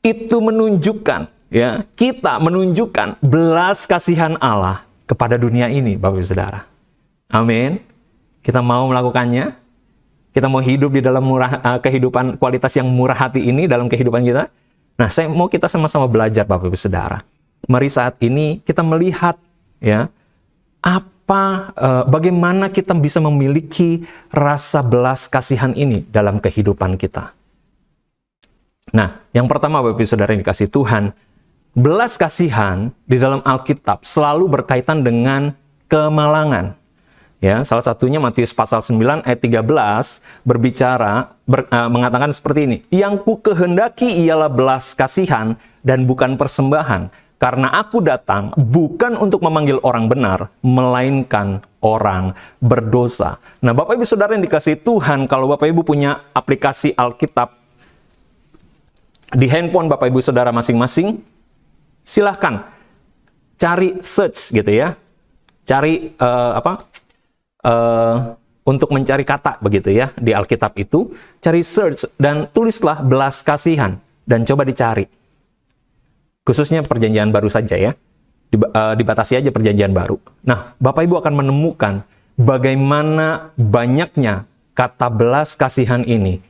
itu menunjukkan, ya, kita menunjukkan belas kasihan Allah kepada dunia ini, Bapak Ibu Saudara. Amin. Kita mau melakukannya. Kita mau hidup di dalam kehidupan kualitas yang murah hati ini dalam kehidupan kita. Nah, saya mau kita sama-sama belajar, Bapak Ibu Saudara. Mari saat ini kita melihat, ya, bagaimana kita bisa memiliki rasa belas kasihan ini dalam kehidupan kita. Nah, yang pertama, Bapak Ibu Saudara yang dikasihi Tuhan, belas kasihan di dalam Alkitab selalu berkaitan dengan kemalangan. Ya, salah satunya Matius pasal 9 ayat 13 mengatakan seperti ini. Yang ku kehendaki ialah belas kasihan dan bukan persembahan, karena aku datang bukan untuk memanggil orang benar, melainkan orang berdosa. Nah, Bapak Ibu Saudara yang dikasihi Tuhan, kalau Bapak Ibu punya aplikasi Alkitab di handphone Bapak Ibu Saudara masing-masing, silahkan cari search gitu ya. Cari untuk mencari kata begitu ya di Alkitab itu, cari search dan tulislah belas kasihan dan coba dicari. Khususnya Perjanjian Baru saja ya. Dibatasi aja Perjanjian Baru. Nah, Bapak Ibu akan menemukan bagaimana banyaknya kata belas kasihan ini.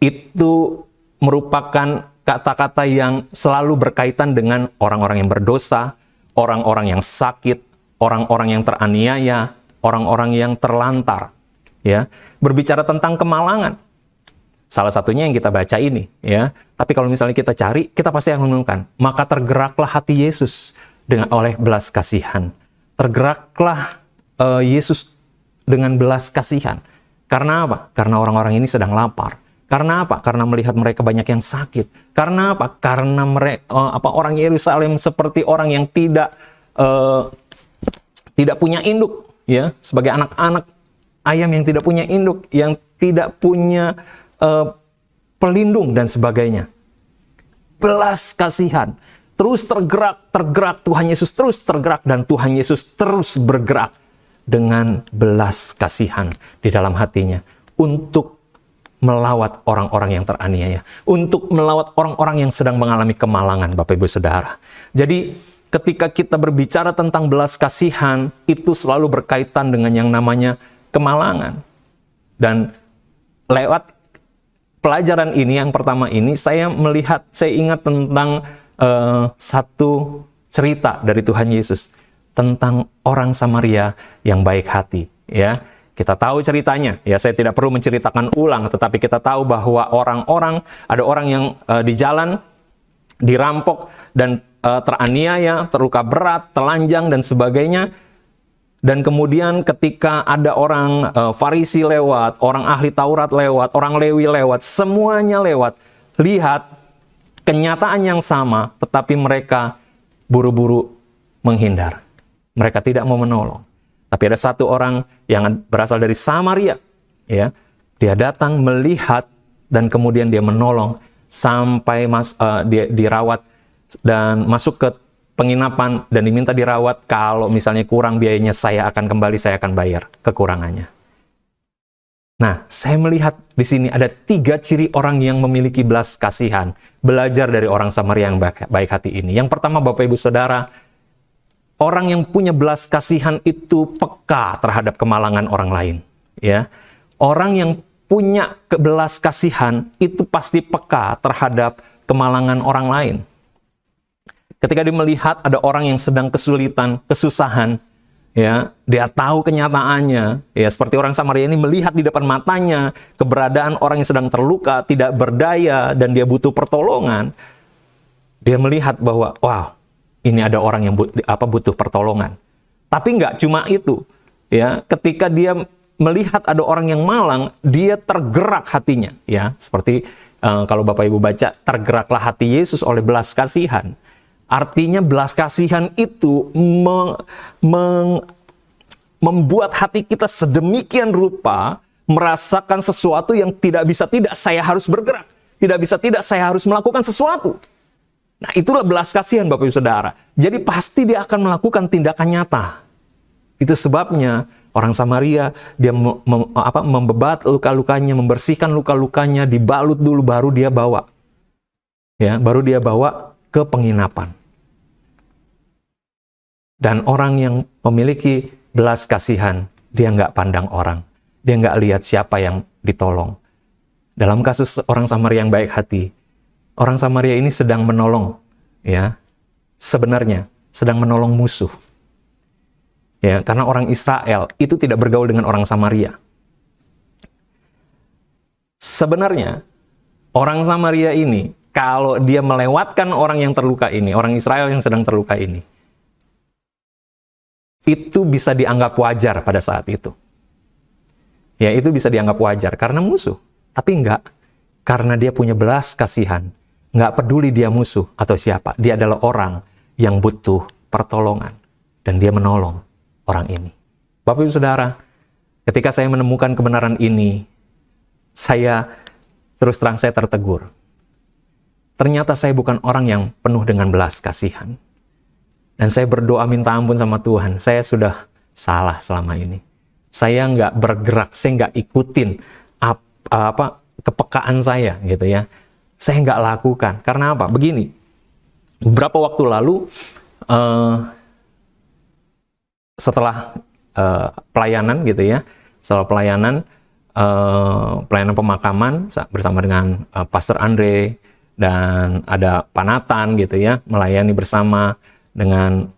Itu merupakan kata-kata yang selalu berkaitan dengan orang-orang yang berdosa, orang-orang yang sakit, orang-orang yang teraniaya, orang-orang yang terlantar, ya. Berbicara tentang kemalangan. Salah satunya yang kita baca ini, ya. Tapi kalau misalnya kita cari, kita pasti akan menemukan, maka tergeraklah hati Yesus oleh belas kasihan. Tergeraklah Yesus dengan belas kasihan. Karena apa? Karena orang-orang ini sedang lapar. Karena apa? Karena melihat mereka banyak yang sakit. Karena apa? Karena orang Yerusalem seperti orang yang tidak punya induk, ya, sebagai anak-anak ayam yang tidak punya induk, yang tidak punya pelindung dan sebagainya. belas kasihan. Terus tergerak, Tuhan Yesus terus tergerak, dan Tuhan Yesus terus bergerak dengan belas kasihan di dalam hatinya untuk melawat orang-orang yang teraniaya, untuk melawat orang-orang yang sedang mengalami kemalangan, Bapak Ibu Saudara. Jadi ketika kita berbicara tentang belas kasihan, itu selalu berkaitan dengan yang namanya kemalangan. Dan lewat pelajaran ini, yang pertama ini, saya ingat tentang satu cerita dari Tuhan Yesus tentang orang Samaria yang baik hati. Ya, kita tahu ceritanya. Ya, saya tidak perlu menceritakan ulang, tetapi kita tahu bahwa ada orang yang di jalan dirampok dan teraniaya, terluka berat, telanjang dan sebagainya. Dan kemudian ketika ada orang Farisi lewat, orang ahli Taurat lewat, orang Lewi lewat, semuanya lewat. Lihat kenyataan yang sama, tetapi mereka buru-buru menghindar. Mereka tidak mau menolong. Tapi ada satu orang yang berasal dari Samaria, ya, dia datang melihat dan kemudian dia menolong sampai dia dirawat dan masuk ke penginapan dan diminta dirawat. Kalau misalnya kurang biayanya, saya akan bayar kekurangannya. Nah, saya melihat di sini ada 3 ciri orang yang memiliki belas kasihan. Belajar dari orang Samaria yang baik hati ini. Yang pertama, Bapak Ibu Saudara, orang yang punya belas kasihan itu peka terhadap kemalangan orang lain. Ya, orang yang punya belas kasihan itu pasti peka terhadap kemalangan orang lain. Ketika dia melihat ada orang yang sedang kesulitan, kesusahan, ya, dia tahu kenyataannya. Ya, seperti orang Samaria ini melihat di depan matanya keberadaan orang yang sedang terluka, tidak berdaya, dan dia butuh pertolongan. Dia melihat bahwa, wow, ini ada orang yang butuh pertolongan. Tapi nggak cuma itu. Ya, ketika dia melihat ada orang yang malang, dia tergerak hatinya. Ya, seperti kalau Bapak Ibu baca, tergeraklah hati Yesus oleh belas kasihan. Artinya belas kasihan itu membuat hati kita sedemikian rupa merasakan sesuatu yang tidak bisa tidak saya harus bergerak. Tidak bisa tidak saya harus melakukan sesuatu. Nah, itulah belas kasihan, Bapak Ibu Saudara. Jadi pasti dia akan melakukan tindakan nyata. Itu sebabnya orang Samaria dia membebat luka-lukanya, membersihkan luka-lukanya, dibalut dulu baru dia bawa. Ya, baru dia bawa ke penginapan. Dan orang yang memiliki belas kasihan, dia nggak pandang orang. Dia nggak lihat siapa yang ditolong. Dalam kasus orang Samaria yang baik hati, orang Samaria ini sedang menolong, ya, sebenarnya sedang menolong musuh. Ya, karena orang Israel itu tidak bergaul dengan orang Samaria. Sebenarnya, orang Samaria ini, kalau dia melewatkan orang yang terluka ini, orang Israel yang sedang terluka ini, itu bisa dianggap wajar pada saat itu. Ya, itu bisa dianggap wajar karena musuh. Tapi enggak, karena dia punya belas kasihan. Enggak peduli dia musuh atau siapa. Dia adalah orang yang butuh pertolongan. Dan dia menolong orang ini. Bapak Ibu Saudara, ketika saya menemukan kebenaran ini, saya terus terang saya tertegur. Ternyata saya bukan orang yang penuh dengan belas kasihan. Dan saya berdoa minta ampun sama Tuhan. Saya sudah salah selama ini. Saya nggak bergerak, saya nggak ikutin kepekaan saya, gitu ya. Saya nggak lakukan. Karena apa? Begini, beberapa waktu lalu, setelah pelayanan, gitu ya, setelah pelayanan pemakaman bersama dengan Pastor Andre dan ada Pak Nathan, gitu ya, melayani bersama dengan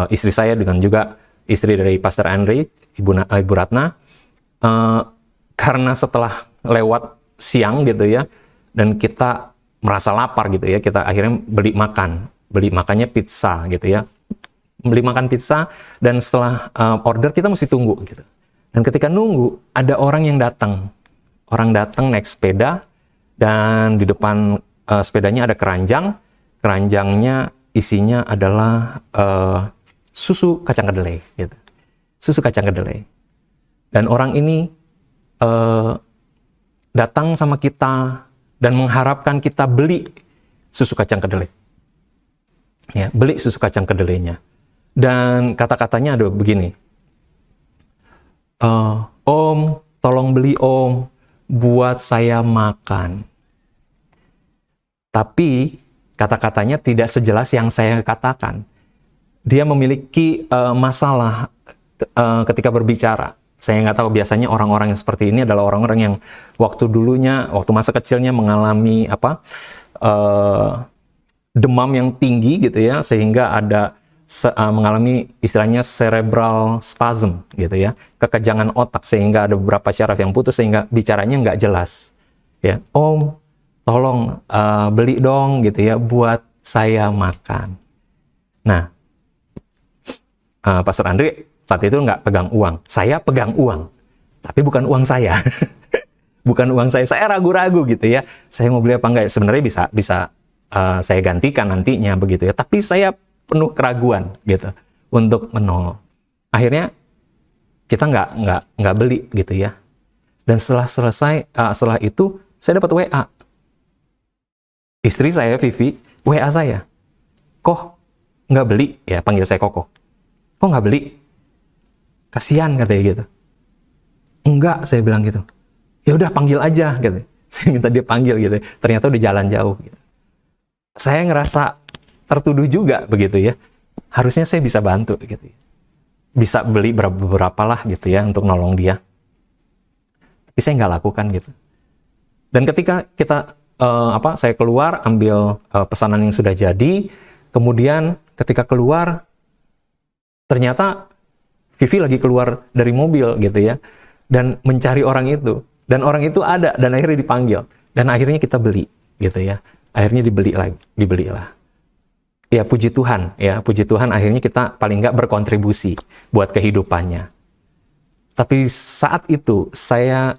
istri saya, dengan juga istri dari Pastor Andre, Ibu Ratna, karena setelah lewat siang, gitu ya, dan kita merasa lapar, gitu ya, kita akhirnya beli makannya pizza, gitu ya, beli makan pizza, dan setelah order kita mesti tunggu, gitu. Dan ketika nunggu, ada orang datang naik sepeda, dan di depan sepedanya ada keranjangnya isinya adalah susu kacang kedelai, gitu. Susu kacang kedelai. Dan orang ini datang sama kita dan mengharapkan kita beli susu kacang kedelai. Ya, beli susu kacang kedelainya. Dan kata-katanya ada begini, Om, tolong beli Om, buat saya makan. Tapi kata-katanya tidak sejelas yang saya katakan. Dia memiliki masalah ketika berbicara. Saya nggak tahu, biasanya orang-orang yang seperti ini adalah orang-orang yang waktu masa kecilnya mengalami demam yang tinggi gitu ya, sehingga ada mengalami istilahnya cerebral spasm gitu ya, kekejangan otak, sehingga ada beberapa syaraf yang putus sehingga bicaranya nggak jelas. Ya, Om, tolong beli dong gitu ya buat saya makan. Nah, Pastor Andri saat itu nggak pegang uang. Saya pegang uang, tapi bukan uang saya. Bukan uang saya. Saya ragu-ragu gitu ya. Saya mau beli apa enggak? Sebenarnya bisa saya gantikan nantinya begitu ya. Tapi saya penuh keraguan gitu untuk menolong. Akhirnya kita nggak beli gitu ya. Dan setelah itu saya dapat WA. Istri saya, Vivi, WA saya. Kok nggak beli? Ya, panggil saya Koko. Kok nggak beli? Kasihan katanya gitu. Enggak, saya bilang gitu. Ya udah panggil aja gitu. Saya minta dia panggil gitu. Ternyata udah jalan jauh gitu. Saya ngerasa tertuduh juga begitu ya. Harusnya saya bisa bantu gitu. Bisa beli beberapa lah gitu ya untuk nolong dia. Tapi saya nggak lakukan gitu. Dan ketika saya keluar ambil pesanan yang sudah jadi, kemudian ketika keluar ternyata Vivi lagi keluar dari mobil gitu ya, dan mencari orang itu, dan orang itu ada, dan akhirnya dipanggil, dan akhirnya kita beli gitu ya, akhirnya dibelilah. Ya puji Tuhan akhirnya kita paling nggak berkontribusi buat kehidupannya. Tapi saat itu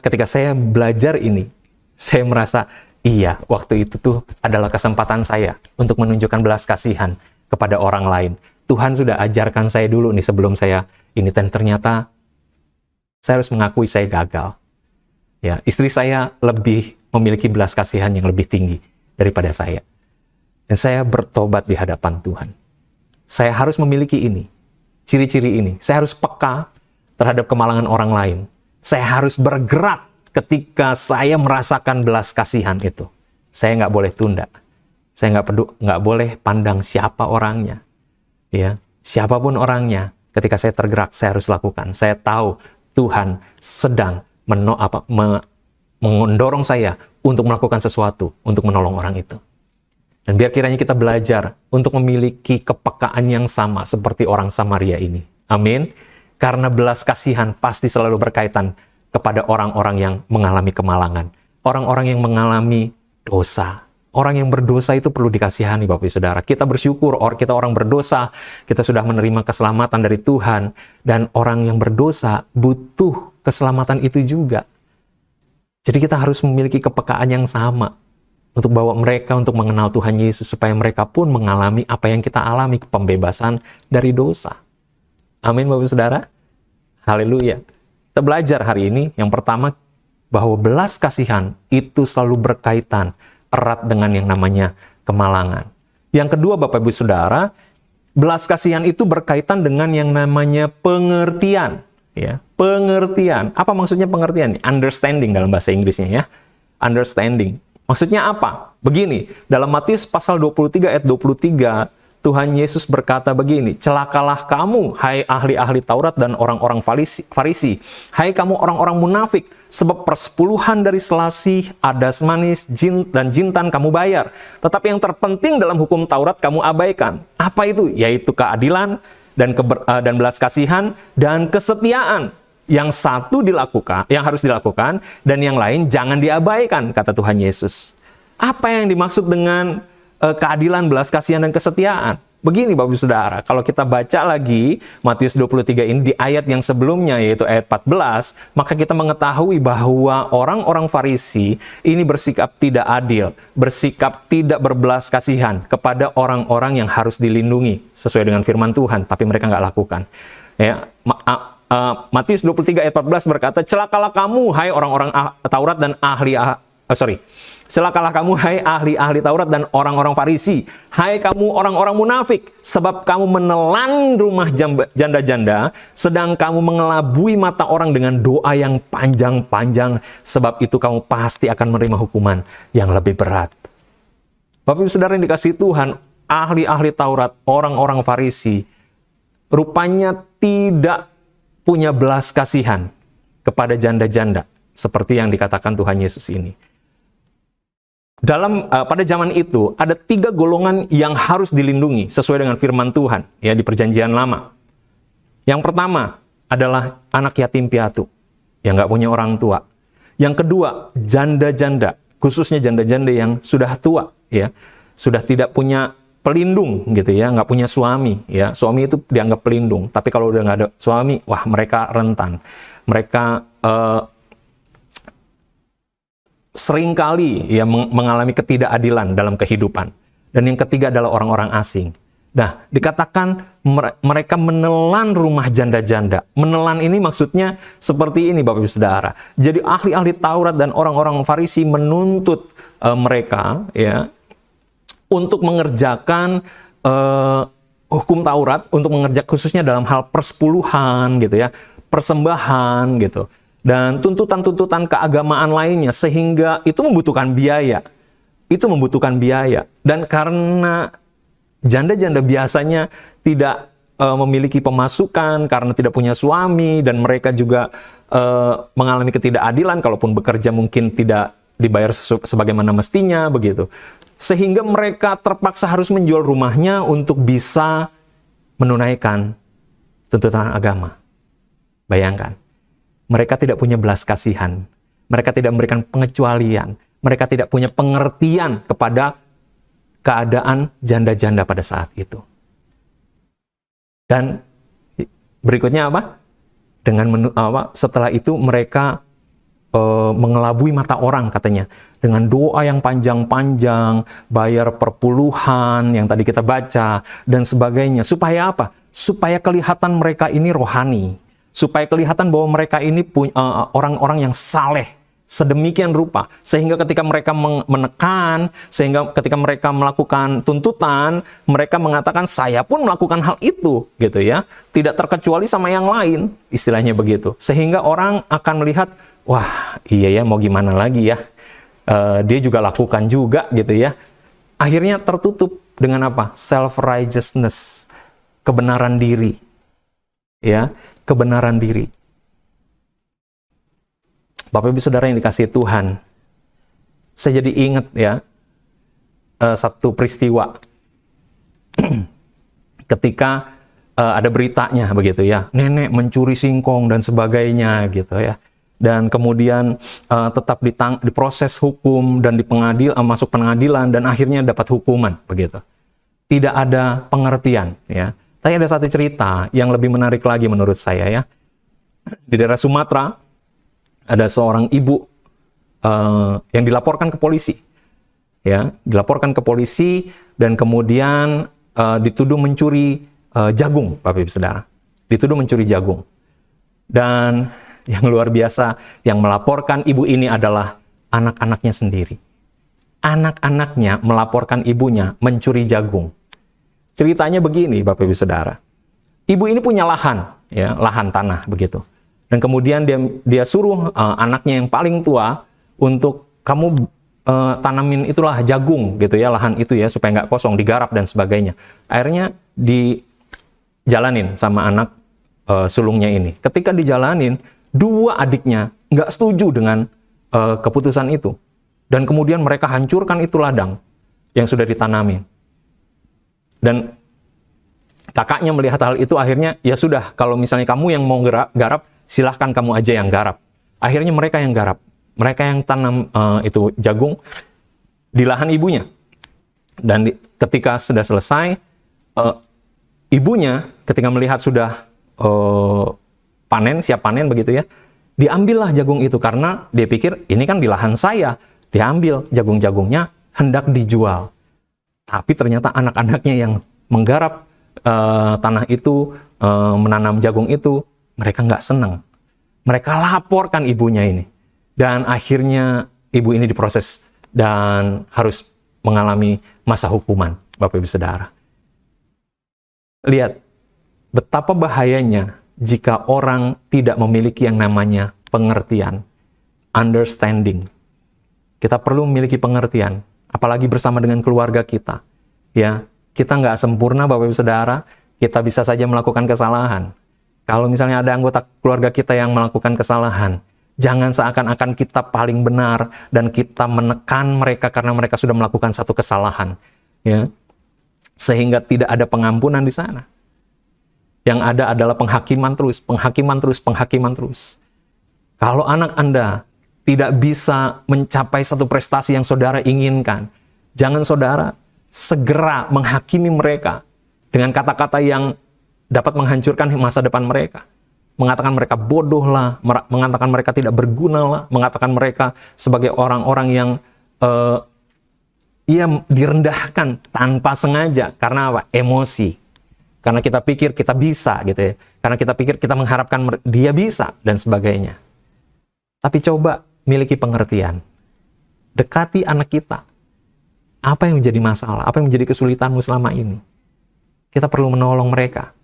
ketika saya belajar ini, saya merasa iya, waktu itu tuh adalah kesempatan saya untuk menunjukkan belas kasihan kepada orang lain. Tuhan sudah ajarkan saya dulu nih sebelum saya ini, dan ternyata saya harus mengakui saya gagal. Ya, istri saya lebih memiliki belas kasihan yang lebih tinggi daripada saya. Dan saya bertobat di hadapan Tuhan. Saya harus memiliki ini, ciri-ciri ini. Saya harus peka terhadap kemalangan orang lain. Saya harus bergerak ketika saya merasakan belas kasihan itu. Saya nggak boleh tunda. Saya nggak boleh pandang siapa orangnya. Ya, siapapun orangnya, ketika saya tergerak, saya harus lakukan. Saya tahu Tuhan sedang mendorong saya untuk melakukan sesuatu, untuk menolong orang itu. Dan biar kiranya kita belajar untuk memiliki kepekaan yang sama seperti orang Samaria ini. Amin. Karena belas kasihan pasti selalu berkaitan kepada orang-orang yang mengalami kemalangan. Orang-orang yang mengalami dosa. Orang yang berdosa itu perlu dikasihani, Bapak Ibu Saudara. Kita bersyukur, kita orang berdosa, kita sudah menerima keselamatan dari Tuhan. Dan orang yang berdosa butuh keselamatan itu juga. Jadi kita harus memiliki kepekaan yang sama untuk bawa mereka untuk mengenal Tuhan Yesus, supaya mereka pun mengalami apa yang kita alami, pembebasan dari dosa. Amin, Bapak Ibu Saudara. Haleluya. Kita belajar hari ini, yang pertama, bahwa belas kasihan itu selalu berkaitan erat dengan yang namanya kemalangan. Yang kedua, Bapak Ibu Saudara, belas kasihan itu berkaitan dengan yang namanya pengertian. Ya, pengertian. Apa maksudnya pengertian? Understanding dalam bahasa Inggrisnya ya. Understanding. Maksudnya apa? Begini, dalam Matius pasal 23 ayat 23, Tuhan Yesus berkata begini, celakalah kamu, hai ahli-ahli Taurat dan orang-orang Farisi, hai kamu orang-orang munafik, sebab persepuluhan dari selasih, adas manis, dan jintan kamu bayar. Tetapi yang terpenting dalam hukum Taurat kamu abaikan. Apa itu? Yaitu keadilan, dan belas kasihan, dan kesetiaan. Yang satu dilakukan, yang harus dilakukan, dan yang lain jangan diabaikan, kata Tuhan Yesus. Apa yang dimaksud dengan keadilan, belas kasihan, dan kesetiaan? Begini Bapak Ibu Saudara, kalau kita baca lagi Matius 23 ini di ayat yang sebelumnya, yaitu ayat 14, maka kita mengetahui bahwa orang-orang Farisi ini bersikap tidak adil, bersikap tidak berbelas kasihan kepada orang-orang yang harus dilindungi sesuai dengan firman Tuhan, tapi mereka nggak lakukan. Ya, Matius 23 ayat 14 berkata, celakalah kamu, hai orang-orang Taurat dan Celakalah kamu, hai ahli-ahli Taurat dan orang-orang Farisi. Hai kamu orang-orang munafik, sebab kamu menelan rumah janda-janda, sedang kamu mengelabui mata orang dengan doa yang panjang-panjang. Sebab itu kamu pasti akan menerima hukuman yang lebih berat. Bapak Ibu Saudara yang dikasihi Tuhan, ahli-ahli Taurat, orang-orang Farisi, rupanya tidak punya belas kasihan kepada janda-janda, seperti yang dikatakan Tuhan Yesus ini. Pada zaman itu ada 3 golongan yang harus dilindungi sesuai dengan firman Tuhan ya di Perjanjian Lama. Yang pertama adalah anak yatim piatu yang nggak punya orang tua. Yang kedua, janda-janda, khususnya janda-janda yang sudah tua ya, sudah tidak punya pelindung gitu ya, nggak punya suami ya. Suami itu dianggap pelindung, tapi kalau udah nggak ada suami, wah mereka rentan. Mereka seringkali ya mengalami ketidakadilan dalam kehidupan. Dan yang ketiga adalah orang-orang asing. Nah, dikatakan mereka menelan rumah janda-janda. Menelan ini maksudnya seperti ini Bapak Ibu Saudara. Jadi ahli-ahli Taurat dan orang-orang Farisi menuntut mereka ya untuk mengerjakan hukum Taurat, untuk mengerjakan khususnya dalam hal persepuluhan gitu ya, persembahan gitu. Dan tuntutan-tuntutan keagamaan lainnya, sehingga itu membutuhkan biaya. Itu membutuhkan biaya. Dan karena janda-janda biasanya tidak memiliki pemasukan, karena tidak punya suami, dan mereka juga mengalami ketidakadilan, kalaupun bekerja mungkin tidak dibayar sebagaimana mestinya, begitu. Sehingga mereka terpaksa harus menjual rumahnya untuk bisa menunaikan tuntutan agama. Bayangkan. Mereka tidak punya belas kasihan. Mereka tidak memberikan pengecualian. Mereka tidak punya pengertian kepada keadaan janda-janda pada saat itu. Dan berikutnya apa? Setelah itu mereka mengelabui mata orang katanya. Dengan doa yang panjang-panjang, bayar perpuluhan yang tadi kita baca, dan sebagainya. Supaya apa? Supaya kelihatan mereka ini rohani. Supaya kelihatan bahwa mereka ini orang-orang yang saleh sedemikian rupa, sehingga ketika mereka menekan, sehingga ketika mereka melakukan tuntutan, mereka mengatakan saya pun melakukan hal itu, gitu ya, tidak terkecuali sama yang lain, istilahnya begitu, sehingga orang akan melihat, wah iya ya, mau gimana lagi ya, dia juga lakukan juga, gitu ya. Akhirnya tertutup dengan apa? Self-righteousness, kebenaran diri, ya. Kebenaran diri. Bapak Ibu Saudara yang dikasihi Tuhan, saya jadi ingat ya satu peristiwa ketika ada beritanya begitu ya, nenek mencuri singkong dan sebagainya gitu ya, dan kemudian tetap diproses hukum dan masuk pengadilan dan akhirnya dapat hukuman begitu. Tidak ada pengertian ya. Tapi ada satu cerita yang lebih menarik lagi menurut saya ya. Di daerah Sumatera ada seorang ibu yang dilaporkan ke polisi. Ya, dilaporkan ke polisi dan kemudian dituduh mencuri jagung, Bapak Ibu Saudara. Dituduh mencuri jagung. Dan yang luar biasa, yang melaporkan ibu ini adalah anak-anaknya sendiri. Anak-anaknya melaporkan ibunya mencuri jagung. Ceritanya begini, Bapak Ibu Saudara. Ibu ini punya lahan, ya, lahan tanah begitu. Dan kemudian dia suruh anaknya yang paling tua untuk kamu tanamin itulah jagung gitu ya, lahan itu ya, supaya nggak kosong, digarap dan sebagainya. Akhirnya dijalanin sama anak sulungnya ini. Ketika dijalanin, dua adiknya nggak setuju dengan keputusan itu. Dan kemudian mereka hancurkan itu ladang yang sudah ditanamin. Dan kakaknya melihat hal itu, akhirnya ya sudah, kalau misalnya kamu yang mau garap, silahkan kamu aja yang garap. Akhirnya mereka yang garap. Mereka yang tanam itu jagung di lahan ibunya. Dan ketika sudah selesai, ibunya ketika melihat sudah siap panen begitu ya, diambillah jagung itu karena dia pikir ini kan di lahan saya. Diambil jagung-jagungnya hendak dijual. Tapi ternyata anak-anaknya yang menggarap tanah itu, menanam jagung itu, mereka nggak senang. Mereka laporkan ibunya ini. Dan akhirnya ibu ini diproses dan harus mengalami masa hukuman, Bapak Ibu Saudara. Lihat betapa bahayanya jika orang tidak memiliki yang namanya pengertian, understanding. Kita perlu memiliki pengertian, apalagi bersama dengan keluarga kita. Ya, kita nggak sempurna, Bapak Ibu Saudara. Kita bisa saja melakukan kesalahan. Kalau misalnya ada anggota keluarga kita yang melakukan kesalahan, jangan seakan-akan kita paling benar dan kita menekan mereka karena mereka sudah melakukan satu kesalahan, ya, sehingga tidak ada pengampunan di sana. Yang ada adalah penghakiman terus, penghakiman terus, penghakiman terus. Kalau anak Anda tidak bisa mencapai satu prestasi yang saudara inginkan, jangan saudara segera menghakimi mereka dengan kata-kata yang dapat menghancurkan masa depan mereka. Mengatakan mereka bodoh lah, mengatakan mereka tidak berguna lah, mengatakan mereka sebagai orang-orang yang direndahkan tanpa sengaja. Karena apa? Emosi. Karena kita pikir kita bisa gitu ya. Karena kita pikir kita mengharapkan dia bisa dan sebagainya. Tapi coba miliki pengertian. Dekati anak kita. Apa yang menjadi masalah? Apa yang menjadi kesulitanmu selama ini? Kita perlu menolong mereka.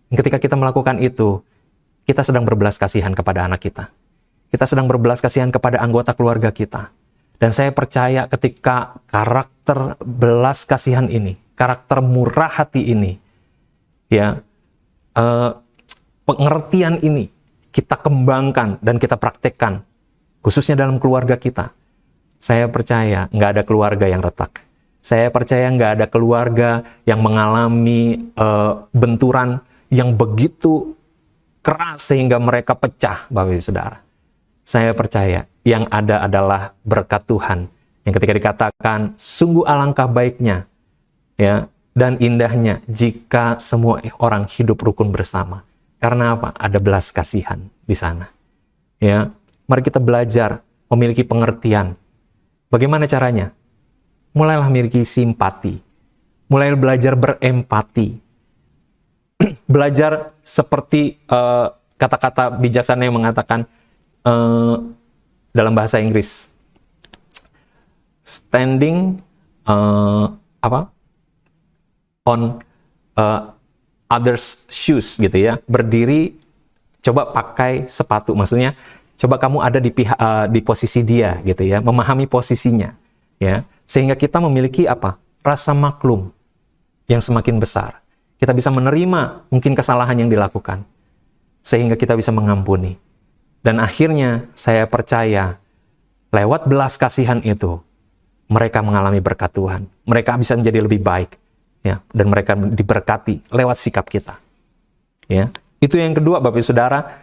Ketika kita melakukan itu, kita sedang berbelas kasihan kepada anak kita. Kita sedang berbelas kasihan kepada anggota keluarga kita. Dan saya percaya ketika karakter belas kasihan ini, karakter murah hati ini, ya, pengertian ini kita kembangkan dan kita praktekkan, khususnya dalam keluarga kita. Saya percaya nggak ada keluarga yang retak. Saya percaya nggak ada keluarga yang mengalami benturan yang begitu keras sehingga mereka pecah, Bapak Ibu Saudara. Saya percaya yang ada adalah berkat Tuhan. Yang ketika dikatakan, sungguh alangkah baiknya, ya, dan indahnya jika semua orang hidup rukun bersama. Karena apa? Ada belas kasihan di sana. Ya, mari kita belajar memiliki pengertian. Bagaimana caranya? Mulailah memiliki simpati. Mulai belajar berempati. Belajar seperti kata-kata bijaksana yang mengatakan dalam bahasa Inggris, standing on others' shoes gitu ya, berdiri, coba pakai sepatu, maksudnya coba kamu ada di posisi dia gitu ya, memahami posisinya ya, sehingga kita memiliki apa? Rasa maklum yang semakin besar. Kita bisa menerima mungkin kesalahan yang dilakukan, sehingga kita bisa mengampuni. Dan akhirnya saya percaya lewat belas kasihan itu mereka mengalami berkat Tuhan. Mereka bisa menjadi lebih baik, ya, dan mereka diberkati lewat sikap kita. Ya, itu yang kedua, Bapak Ibu Saudara.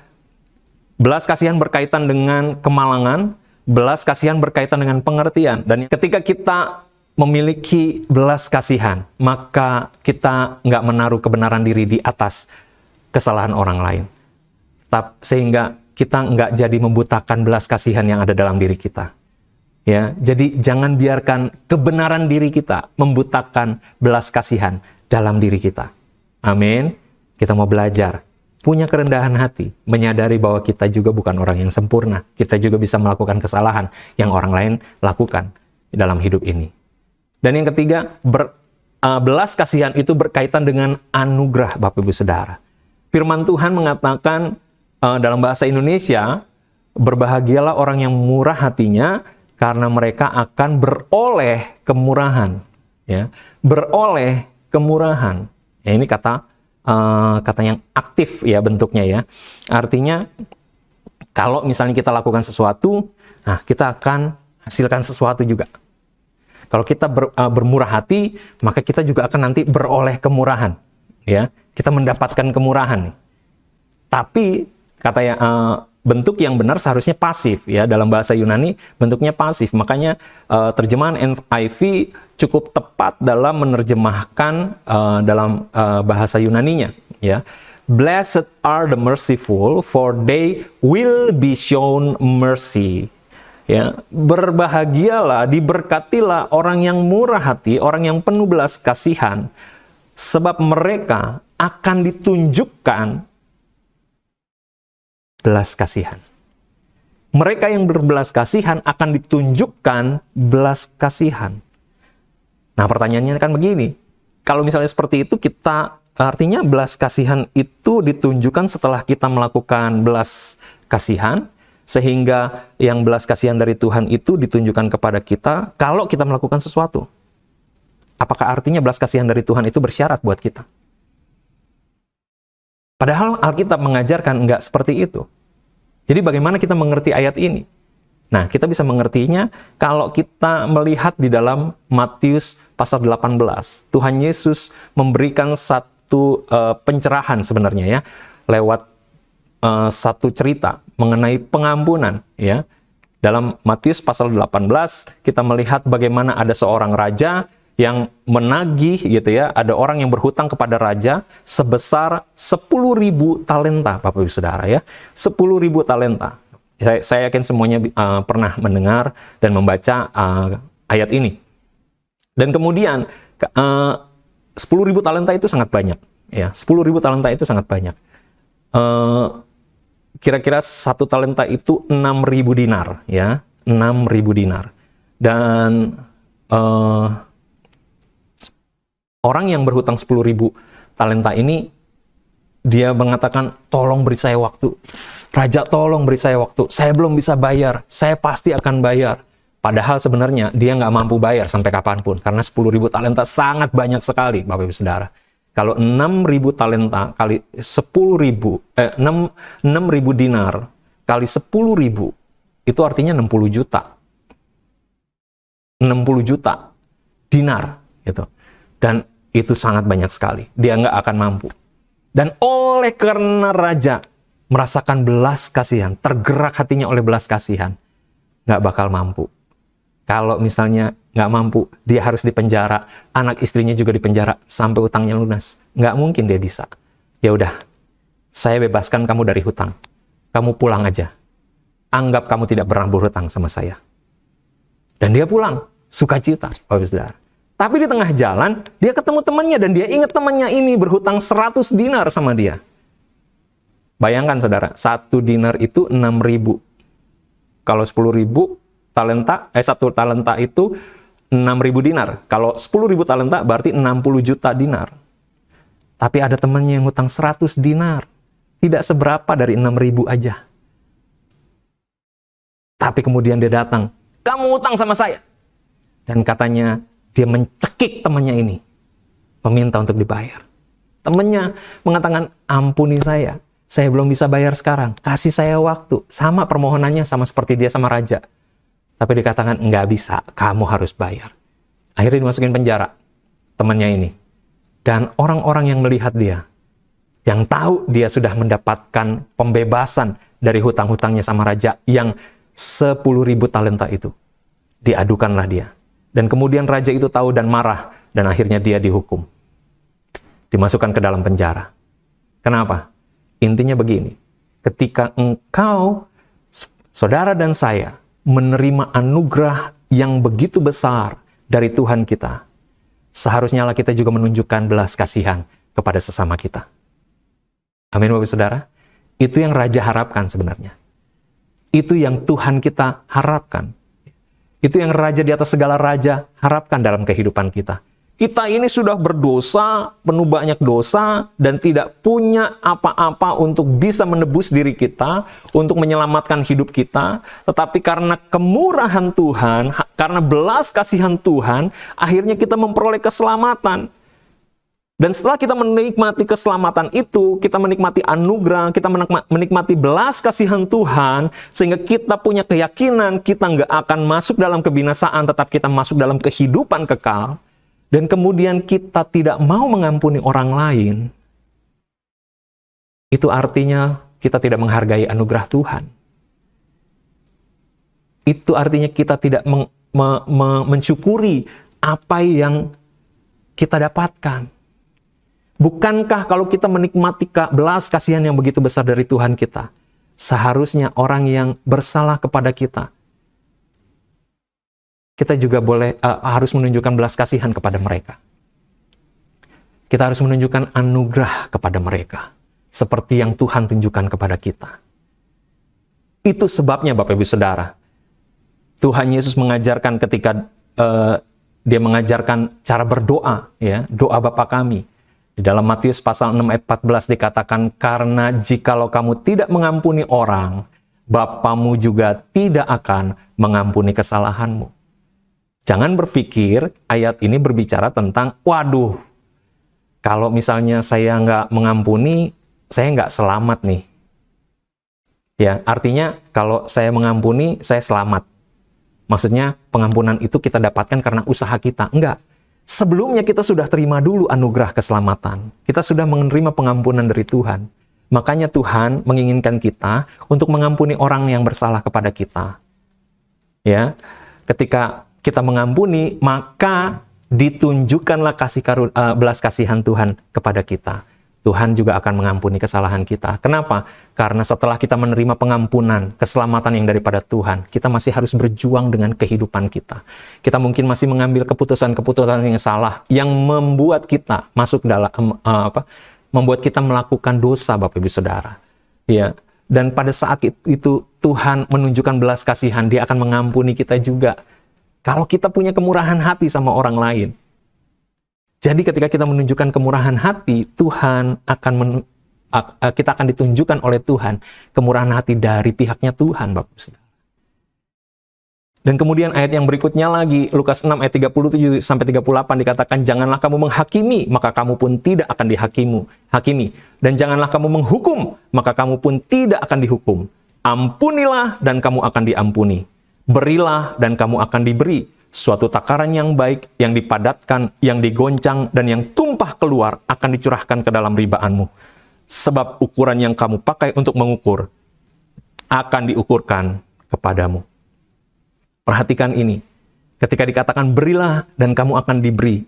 Belas kasihan berkaitan dengan kemalangan, belas kasihan berkaitan dengan pengertian. Dan ketika kita memiliki belas kasihan, maka kita nggak menaruh kebenaran diri di atas kesalahan orang lain. Sehingga kita nggak jadi membutakan belas kasihan yang ada dalam diri kita. Ya, jadi jangan biarkan kebenaran diri kita membutakan belas kasihan dalam diri kita. Amin. Kita mau belajar, punya kerendahan hati, menyadari bahwa kita juga bukan orang yang sempurna. Kita juga bisa melakukan kesalahan yang orang lain lakukan dalam hidup ini. Dan yang ketiga, belas kasihan itu berkaitan dengan anugerah, Bapak Ibu Saudara. Firman Tuhan mengatakan dalam bahasa Indonesia, berbahagialah orang yang murah hatinya, karena mereka akan beroleh kemurahan. Ya, beroleh kemurahan. Ya, ini kata yang aktif ya bentuknya ya. Artinya kalau misalnya kita lakukan sesuatu, nah kita akan hasilkan sesuatu juga. Kalau kita bermurah hati, maka kita juga akan nanti beroleh kemurahan. Ya, kita mendapatkan kemurahan. Tapi bentuk yang benar seharusnya pasif ya, dalam bahasa Yunani bentuknya pasif. Makanya terjemahan NIV cukup tepat dalam menerjemahkan dalam bahasa Yunaninya ya. Blessed are the merciful, for they will be shown mercy. Ya, berbahagialah, diberkatilah orang yang murah hati, orang yang penuh belas kasihan, sebab mereka akan ditunjukkan belas kasihan. mereka yang berbelas kasihan akan ditunjukkan belas kasihan. Nah, pertanyaannya kan begini. Kalau misalnya seperti itu, kita artinya belas kasihan itu ditunjukkan setelah kita melakukan belas kasihan, sehingga yang belas kasihan dari Tuhan itu ditunjukkan kepada kita kalau kita melakukan sesuatu. Apakah artinya belas kasihan dari Tuhan itu bersyarat buat kita? Padahal Alkitab mengajarkan enggak seperti itu. Jadi bagaimana kita mengerti ayat ini? Nah, kita bisa mengertinya kalau kita melihat di dalam Matius pasal 18. Tuhan Yesus memberikan satu pencerahan sebenarnya ya, lewat satu cerita mengenai pengampunan ya. Dalam Matius pasal 18 kita melihat bagaimana ada seorang raja yang menagih gitu ya, ada orang yang berhutang kepada raja sebesar 10.000 talenta, Bapak Ibu Saudara ya. 10.000 talenta. Saya yakin semuanya pernah mendengar dan membaca ayat ini. Dan kemudian 10.000 talenta itu sangat banyak ya. 10.000 talenta itu sangat banyak. Kira-kira satu talenta itu 6.000 dinar ya, 6.000 dinar. Dan orang yang berhutang 10.000 talenta ini, dia mengatakan, tolong beri saya waktu. Raja, tolong beri saya waktu. Saya belum bisa bayar. Saya pasti akan bayar. Padahal sebenarnya dia nggak mampu bayar sampai kapanpun. Karena 10.000 talenta sangat banyak sekali, Bapak Ibu Saudara. Kalau 6.000 talenta kali 6.000 dinar kali 10.000, itu artinya 60 juta. 60 juta dinar, gitu. Dan itu sangat banyak sekali. Dia nggak akan mampu. Dan oleh karena raja merasakan belas kasihan, tergerak hatinya oleh belas kasihan, nggak bakal mampu. Kalau misalnya nggak mampu, dia harus dipenjara, anak istrinya juga dipenjara sampai utangnya lunas. Nggak mungkin dia bisa. Ya udah, saya bebaskan kamu dari hutang. Kamu pulang aja. Anggap kamu tidak pernah berhutang sama saya. Dan dia pulang, sukacita, Bapak Saudara. Tapi di tengah jalan, dia ketemu temannya dan dia ingat temannya ini berhutang 100 dinar sama dia. Bayangkan saudara, 1 dinar itu 6.000. Kalau 10.000 talenta, 1 talenta itu 6.000 dinar. Kalau 10.000 talenta berarti 60 juta dinar. Tapi ada temannya yang hutang 100 dinar. Tidak seberapa dari 6.000 aja. Tapi kemudian dia datang, kamu hutang sama saya. Dan katanya, dia mencekik temannya ini, meminta untuk dibayar. Temannya mengatakan, ampuni saya belum bisa bayar sekarang, kasih saya waktu. Sama permohonannya, sama seperti dia sama raja. Tapi dikatakan, nggak bisa, kamu harus bayar. Akhirnya dimasukin penjara, temannya ini. Dan orang-orang yang melihat dia, yang tahu dia sudah mendapatkan pembebasan dari hutang-hutangnya sama raja, yang 10.000 talenta itu, diadukanlah dia. Dan kemudian raja itu tahu dan marah, dan akhirnya dia dihukum. Dimasukkan ke dalam penjara. Kenapa? Intinya begini, ketika engkau, saudara dan saya, menerima anugerah yang begitu besar dari Tuhan kita, seharusnya kita juga menunjukkan belas kasihan kepada sesama kita. Amin, Bapak Saudara. Itu yang raja harapkan sebenarnya. Itu yang Tuhan kita harapkan. Itu yang raja di atas segala raja harapkan dalam kehidupan kita. Kita ini sudah berdosa, penuh banyak dosa, dan tidak punya apa-apa untuk bisa menebus diri kita, untuk menyelamatkan hidup kita. Tetapi karena kemurahan Tuhan, karena belas kasihan Tuhan, akhirnya kita memperoleh keselamatan. Dan setelah kita menikmati keselamatan itu, kita menikmati anugerah, kita menikmati belas kasihan Tuhan, sehingga kita punya keyakinan kita nggak akan masuk dalam kebinasaan, tetap kita masuk dalam kehidupan kekal. Dan kemudian kita tidak mau mengampuni orang lain. Itu artinya kita tidak menghargai anugerah Tuhan. Itu artinya kita tidak mensyukuri apa yang kita dapatkan. Bukankah kalau kita menikmati belas kasihan yang begitu besar dari Tuhan kita, seharusnya orang yang bersalah kepada kita, kita juga harus menunjukkan belas kasihan kepada mereka. Kita harus menunjukkan anugerah kepada mereka, seperti yang Tuhan tunjukkan kepada kita. Itu sebabnya Bapak Ibu Saudara, Tuhan Yesus mengajarkan ketika dia mengajarkan cara berdoa, ya, doa Bapa kami. Di dalam Matius pasal 6 ayat 14 dikatakan, karena jikalau kamu tidak mengampuni orang, Bapamu juga tidak akan mengampuni kesalahanmu. Jangan berpikir ayat ini berbicara tentang, waduh, kalau misalnya saya nggak mengampuni, saya nggak selamat nih. Ya, artinya kalau saya mengampuni, saya selamat. Maksudnya pengampunan itu kita dapatkan karena usaha kita. Enggak. Sebelumnya kita sudah terima dulu anugerah keselamatan. Kita sudah menerima pengampunan dari Tuhan. Makanya Tuhan menginginkan kita untuk mengampuni orang yang bersalah kepada kita. Ya, ketika kita mengampuni, maka ditunjukkanlah belas kasihan Tuhan kepada kita. Tuhan juga akan mengampuni kesalahan kita. Kenapa? Karena setelah kita menerima pengampunan, keselamatan yang daripada Tuhan, kita masih harus berjuang dengan kehidupan kita. Kita mungkin masih mengambil keputusan-keputusan yang salah, yang membuat kita masuk dalam membuat kita melakukan dosa, Bapak Ibu Saudara. Ya. Dan pada saat itu Tuhan menunjukkan belas kasihan, Dia akan mengampuni kita juga. Kalau kita punya kemurahan hati sama orang lain. Jadi ketika kita menunjukkan kemurahan hati, kita akan ditunjukkan oleh Tuhan kemurahan hati dari pihaknya Tuhan, Bapak Saudara. Dan kemudian ayat yang berikutnya lagi, Lukas 6 ayat 37 sampai 38 dikatakan, janganlah kamu menghakimi, maka kamu pun tidak akan hakimi. Dan janganlah kamu menghukum, maka kamu pun tidak akan dihukum. Ampunilah dan kamu akan diampuni. Berilah dan kamu akan diberi. Suatu takaran yang baik, yang dipadatkan, yang digoncang, dan yang tumpah keluar akan dicurahkan ke dalam ribaanmu. Sebab ukuran yang kamu pakai untuk mengukur akan diukurkan kepadamu. Perhatikan ini. Ketika dikatakan berilah dan kamu akan diberi.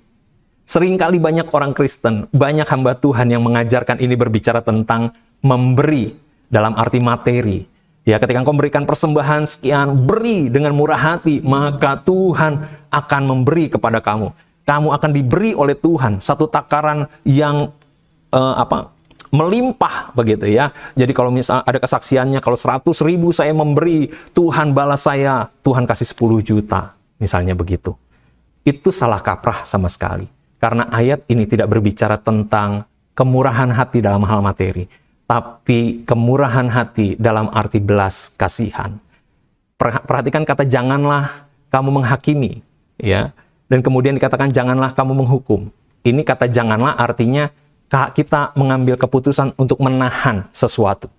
Seringkali banyak orang Kristen, banyak hamba Tuhan yang mengajarkan ini berbicara tentang memberi dalam arti materi. Ya, ketika engkau memberikan persembahan sekian, beri dengan murah hati, maka Tuhan akan memberi kepada kamu. Kamu akan diberi oleh Tuhan satu takaran yang melimpah begitu ya. Jadi kalau misalnya ada kesaksiannya, kalau 100.000 saya memberi, Tuhan balas saya, Tuhan kasih 10 juta, misalnya begitu. Itu salah kaprah sama sekali. Karena ayat ini tidak berbicara tentang kemurahan hati dalam hal materi, tapi kemurahan hati dalam arti belas kasihan. Perhatikan kata janganlah kamu menghakimi, ya. Dan kemudian dikatakan janganlah kamu menghukum. Ini kata janganlah artinya kita mengambil keputusan untuk menahan sesuatu.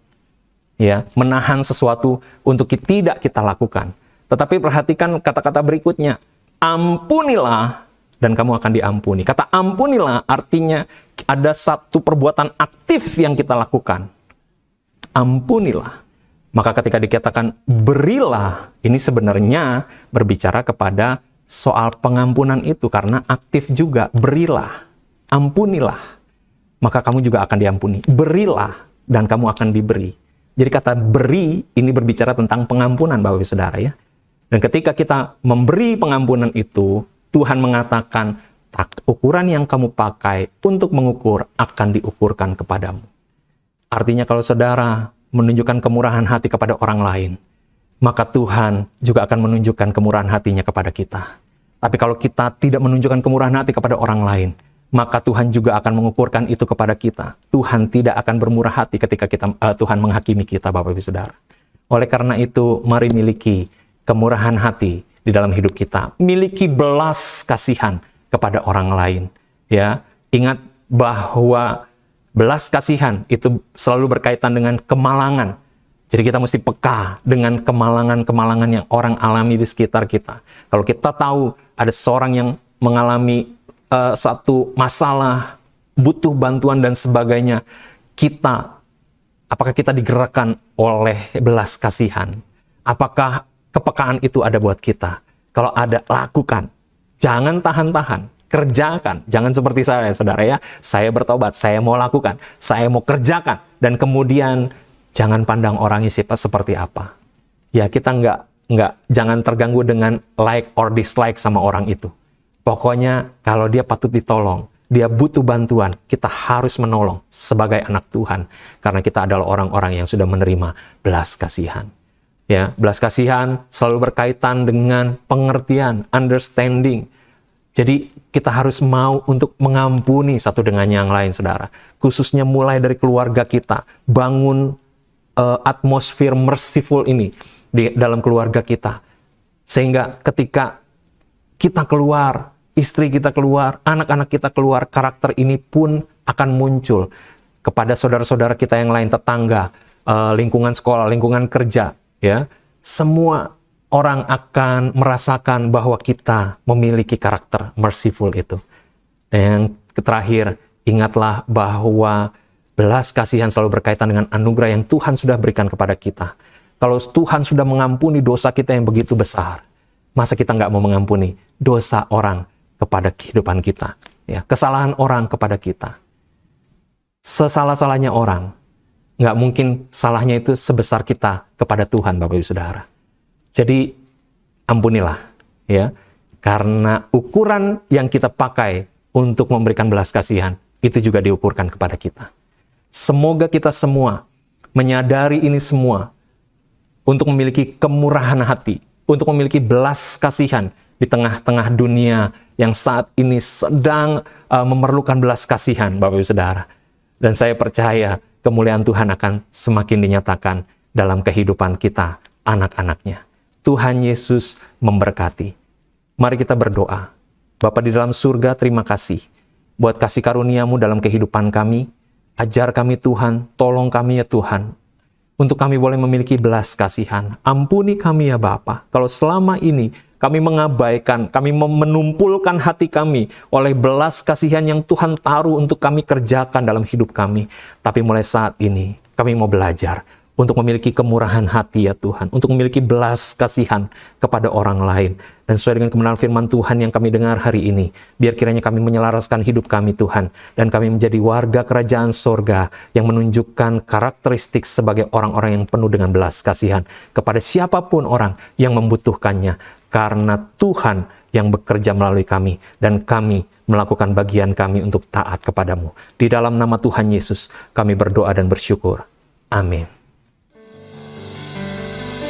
Ya, menahan sesuatu untuk tidak kita lakukan. Tetapi perhatikan kata-kata berikutnya, ampunilah dan kamu akan diampuni. Kata ampunilah artinya ada satu perbuatan aktif yang kita lakukan. Ampunilah. Maka ketika dikatakan berilah, ini sebenarnya berbicara kepada soal pengampunan itu, karena aktif juga. Berilah, ampunilah, maka kamu juga akan diampuni. Berilah dan kamu akan diberi. Jadi kata beri ini berbicara tentang pengampunan, Bapak Ibu Saudara ya. Dan ketika kita memberi pengampunan itu, Tuhan mengatakan, ukuran yang kamu pakai untuk mengukur akan diukurkan kepadamu. Artinya kalau saudara menunjukkan kemurahan hati kepada orang lain, maka Tuhan juga akan menunjukkan kemurahan hatinya kepada kita. Tapi kalau kita tidak menunjukkan kemurahan hati kepada orang lain, maka Tuhan juga akan mengukurkan itu kepada kita. Tuhan tidak akan bermurah hati ketika Tuhan menghakimi kita, Bapak Ibu Saudara. Oleh karena itu, mari miliki kemurahan hati di dalam hidup kita, miliki belas kasihan kepada orang lain. Ya, ingat bahwa belas kasihan itu selalu berkaitan dengan kemalangan. Jadi kita mesti peka dengan kemalangan-kemalangan yang orang alami di sekitar kita. Kalau kita tahu ada seorang yang mengalami satu masalah, butuh bantuan dan sebagainya, apakah kita digerakkan oleh belas kasihan? Apakah kepekaan itu ada buat kita? Kalau ada, lakukan. Jangan tahan-tahan. Kerjakan. Jangan seperti saya, saudara ya. Saya bertobat, saya mau lakukan. Saya mau kerjakan. Dan kemudian, jangan pandang orangnya seperti apa. Ya, kita jangan terganggu dengan like or dislike sama orang itu. Pokoknya, kalau dia patut ditolong, dia butuh bantuan, kita harus menolong sebagai anak Tuhan. Karena kita adalah orang-orang yang sudah menerima belas kasihan. Ya, belas kasihan selalu berkaitan dengan pengertian, understanding. Jadi kita harus mau untuk mengampuni satu dengan yang lain, saudara. Khususnya mulai dari keluarga kita, bangun atmosfer merciful ini di dalam keluarga kita. Sehingga ketika kita keluar, istri kita keluar, anak-anak kita keluar, karakter ini pun akan muncul kepada saudara-saudara kita yang lain, tetangga, lingkungan sekolah, lingkungan kerja, ya. Semua orang akan merasakan bahwa kita memiliki karakter merciful itu. Dan yang terakhir, ingatlah bahwa belas kasihan selalu berkaitan dengan anugerah yang Tuhan sudah berikan kepada kita. Kalau Tuhan sudah mengampuni dosa kita yang begitu besar, masa kita nggak mau mengampuni dosa orang kepada kehidupan kita, ya, kesalahan orang kepada kita. Sesalah-salahnya orang, nggak mungkin salahnya itu sebesar kita kepada Tuhan, Bapak Ibu Saudara. Jadi ampunilah, ya, karena ukuran yang kita pakai untuk memberikan belas kasihan itu juga diukurkan kepada kita. Semoga kita semua menyadari ini semua untuk memiliki kemurahan hati, untuk memiliki belas kasihan di tengah-tengah dunia yang saat ini sedang memerlukan belas kasihan, Bapak Ibu Saudara. Dan saya percaya kemuliaan Tuhan akan semakin dinyatakan dalam kehidupan kita, anak-anaknya. Tuhan Yesus memberkati. Mari kita berdoa. Bapa di dalam surga, terima kasih buat kasih karunia-Mu dalam kehidupan kami. Ajar kami Tuhan, tolong kami ya Tuhan, untuk kami boleh memiliki belas kasihan. Ampuni kami ya Bapa, kalau selama ini kami mengabaikan, kami menumpulkan hati kami oleh belas kasihan yang Tuhan taruh untuk kami kerjakan dalam hidup kami. Tapi mulai saat ini, kami mau belajar untuk memiliki kemurahan hati ya Tuhan, untuk memiliki belas kasihan kepada orang lain. Dan sesuai dengan kebenaran firman Tuhan yang kami dengar hari ini, biar kiranya kami menyelaraskan hidup kami Tuhan, dan kami menjadi warga kerajaan sorga yang menunjukkan karakteristik sebagai orang-orang yang penuh dengan belas kasihan kepada siapapun orang yang membutuhkannya, karena Tuhan yang bekerja melalui kami, dan kami melakukan bagian kami untuk taat kepadamu. Di dalam nama Tuhan Yesus, kami berdoa dan bersyukur. Amin.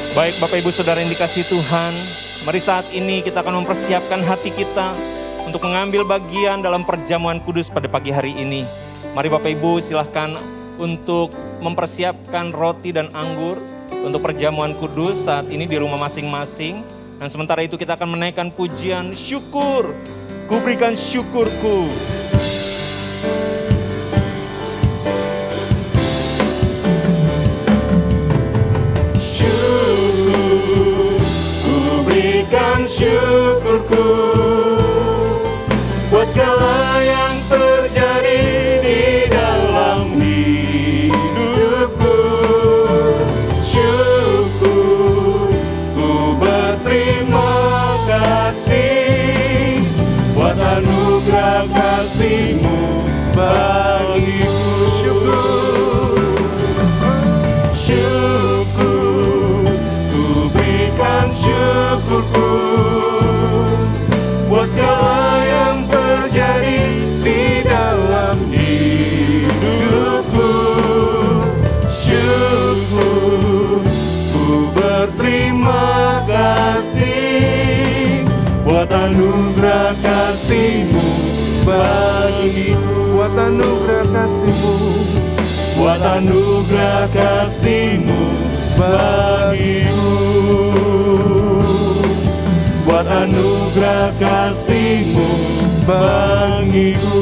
Baik Bapak Ibu Saudara yang dikasihi Tuhan, mari saat ini kita akan mempersiapkan hati kita untuk mengambil bagian dalam perjamuan kudus pada pagi hari ini. Mari Bapak Ibu silahkan untuk mempersiapkan roti dan anggur untuk perjamuan kudus saat ini di rumah masing-masing. Dan sementara itu kita akan menaikkan pujian syukur, ku berikan syukurku. Syukurku buat segala yang terjadi di dalam hidupku. Syukur, ku berterima kasih buat anugerah kasih-Mu bagiku. Syukur, ku berikan syukurku buat segala yang terjadi di dalam hidupku. Syukur, ku berterima kasih buat anugerah kasih-Mu bagiku. Buat anugerah kasih-Mu, buat anugerah kasih-Mu bagiku. Buat anugerah kasih-Mu bagiku.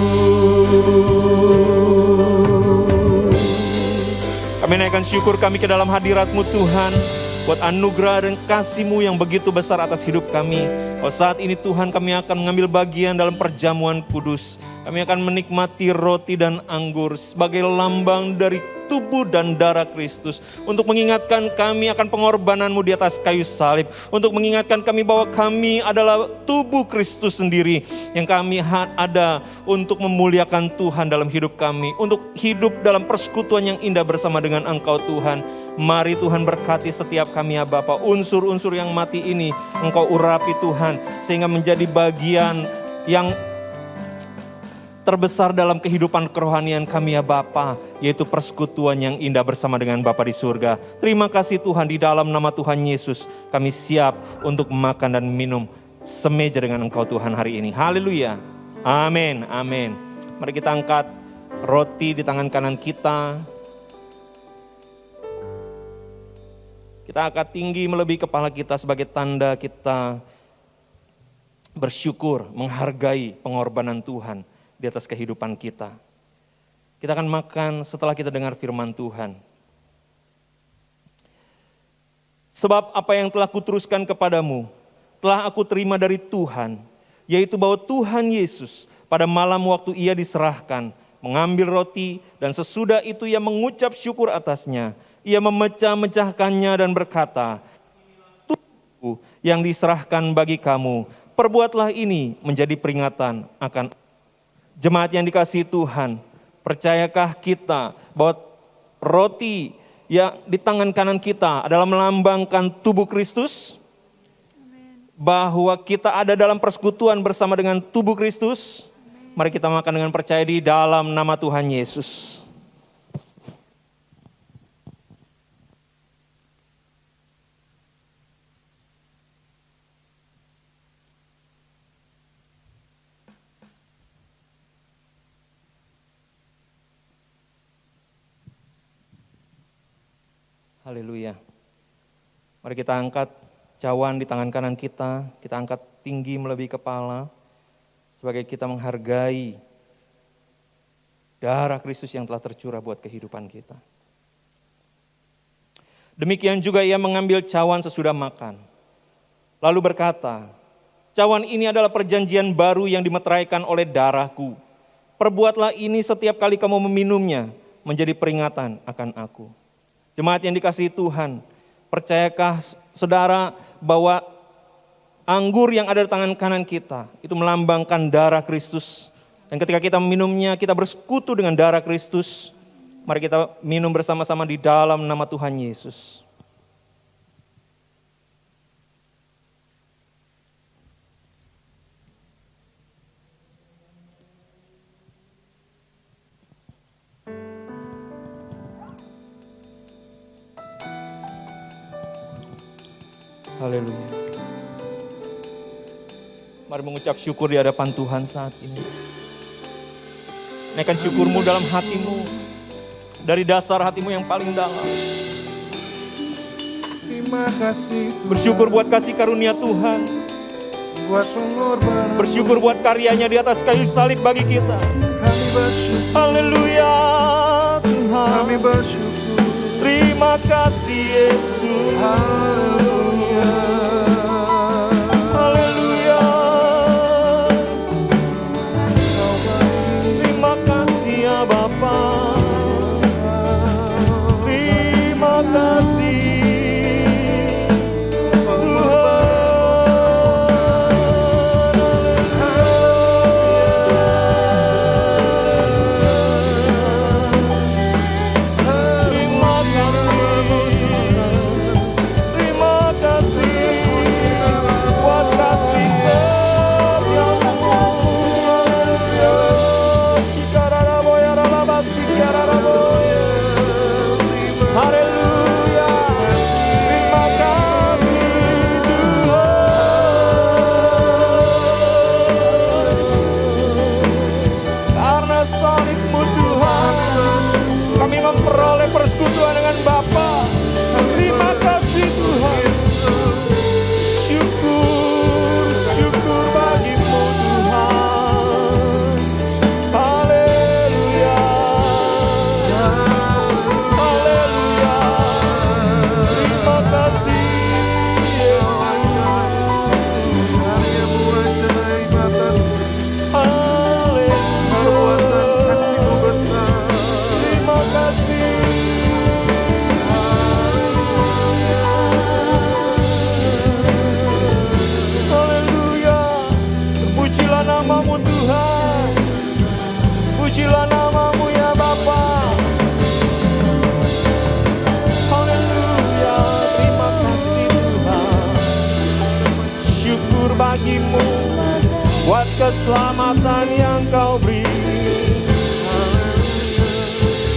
Kami naikkan syukur kami ke dalam hadirat-Mu Tuhan, buat anugerah dan kasih-Mu yang begitu besar atas hidup kami. Oh, saat ini Tuhan, kami akan mengambil bagian dalam perjamuan kudus. Kami akan menikmati roti dan anggur sebagai lambang dari tubuh dan darah Kristus, untuk mengingatkan kami akan pengorbanan-Mu di atas kayu salib, untuk mengingatkan kami bahwa kami adalah tubuh Kristus sendiri, yang kami ada untuk memuliakan Tuhan dalam hidup kami, untuk hidup dalam persekutuan yang indah bersama dengan Engkau Tuhan. Mari Tuhan berkati setiap kami ya Bapa, unsur-unsur yang mati ini Engkau urapi Tuhan, sehingga menjadi bagian yang terbesar dalam kehidupan kerohanian kami ya Bapa, yaitu persekutuan yang indah bersama dengan Bapa di surga. Terima kasih Tuhan, di dalam nama Tuhan Yesus kami siap untuk makan dan minum semeja dengan Engkau Tuhan hari ini. Haleluya. Amin, amin. Mari kita angkat roti di tangan kanan kita. Kita angkat tinggi melebihi kepala kita sebagai tanda kita bersyukur, menghargai pengorbanan Tuhan di atas kehidupan kita. Kita akan makan setelah kita dengar firman Tuhan. Sebab apa yang telah kuteruskan kepadamu, telah aku terima dari Tuhan, yaitu bahwa Tuhan Yesus pada malam waktu ia diserahkan, mengambil roti dan sesudah itu ia mengucap syukur atasnya. Ia memecah-mecahkannya dan berkata, tubuhku yang diserahkan bagi kamu, perbuatlah ini menjadi peringatan akan jemaat yang dikasihi Tuhan. Percayakah kita bahwa roti yang di tangan kanan kita adalah melambangkan tubuh Kristus? Bahwa kita ada dalam persekutuan bersama dengan tubuh Kristus? Mari kita makan dengan percaya di dalam nama Tuhan Yesus. Haleluya. Mari kita angkat cawan di tangan kanan kita angkat tinggi melebihi kepala, sebagai kita menghargai darah Kristus yang telah tercurah buat kehidupan kita. Demikian juga ia mengambil cawan sesudah makan, lalu berkata, cawan ini adalah perjanjian baru yang dimeteraikan oleh darahku. Perbuatlah ini setiap kali kamu meminumnya, menjadi peringatan akan aku. Jemaat yang dikasihi Tuhan, percayakah saudara bahwa anggur yang ada di tangan kanan kita itu melambangkan darah Kristus. Dan ketika kita meminumnya, kita bersekutu dengan darah Kristus. Mari kita minum bersama-sama di dalam nama Tuhan Yesus. Haleluya. Mari mengucap syukur di hadapan Tuhan saat ini. Naikkan syukurmu dalam hatimu, dari dasar hatimu yang paling dalam. Terima kasih Tuhan, Bersyukur buat kasih karunia Tuhan. buat pengorbanan. Bersyukur buat karyanya di atas kayu salib bagi kita. Kami bersyukur, Haleluya Tuhan. kami bersyukur. Terima kasih Yesus. Haleluya. Haleluya. Terima kasih ya Bapa. Terima kasih Tuhan. Terima keselamatan yang Kau beri.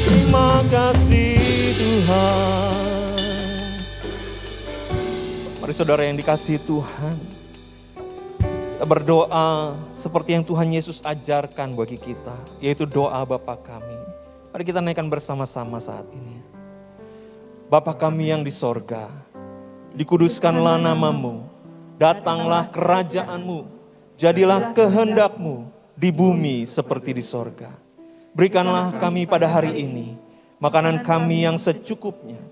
Terima kasih Tuhan. Mari saudara yang dikasihi Tuhan, kita berdoa seperti yang Tuhan Yesus ajarkan bagi kita, yaitu doa Bapa kami. Mari kita naikkan bersama-sama saat ini. Bapa kami yang di sorga, dikuduskanlah namamu, datanglah kerajaan-Mu, jadilah kehendak-Mu di bumi seperti di sorga. Berikanlah kami pada hari ini makanan kami yang secukupnya,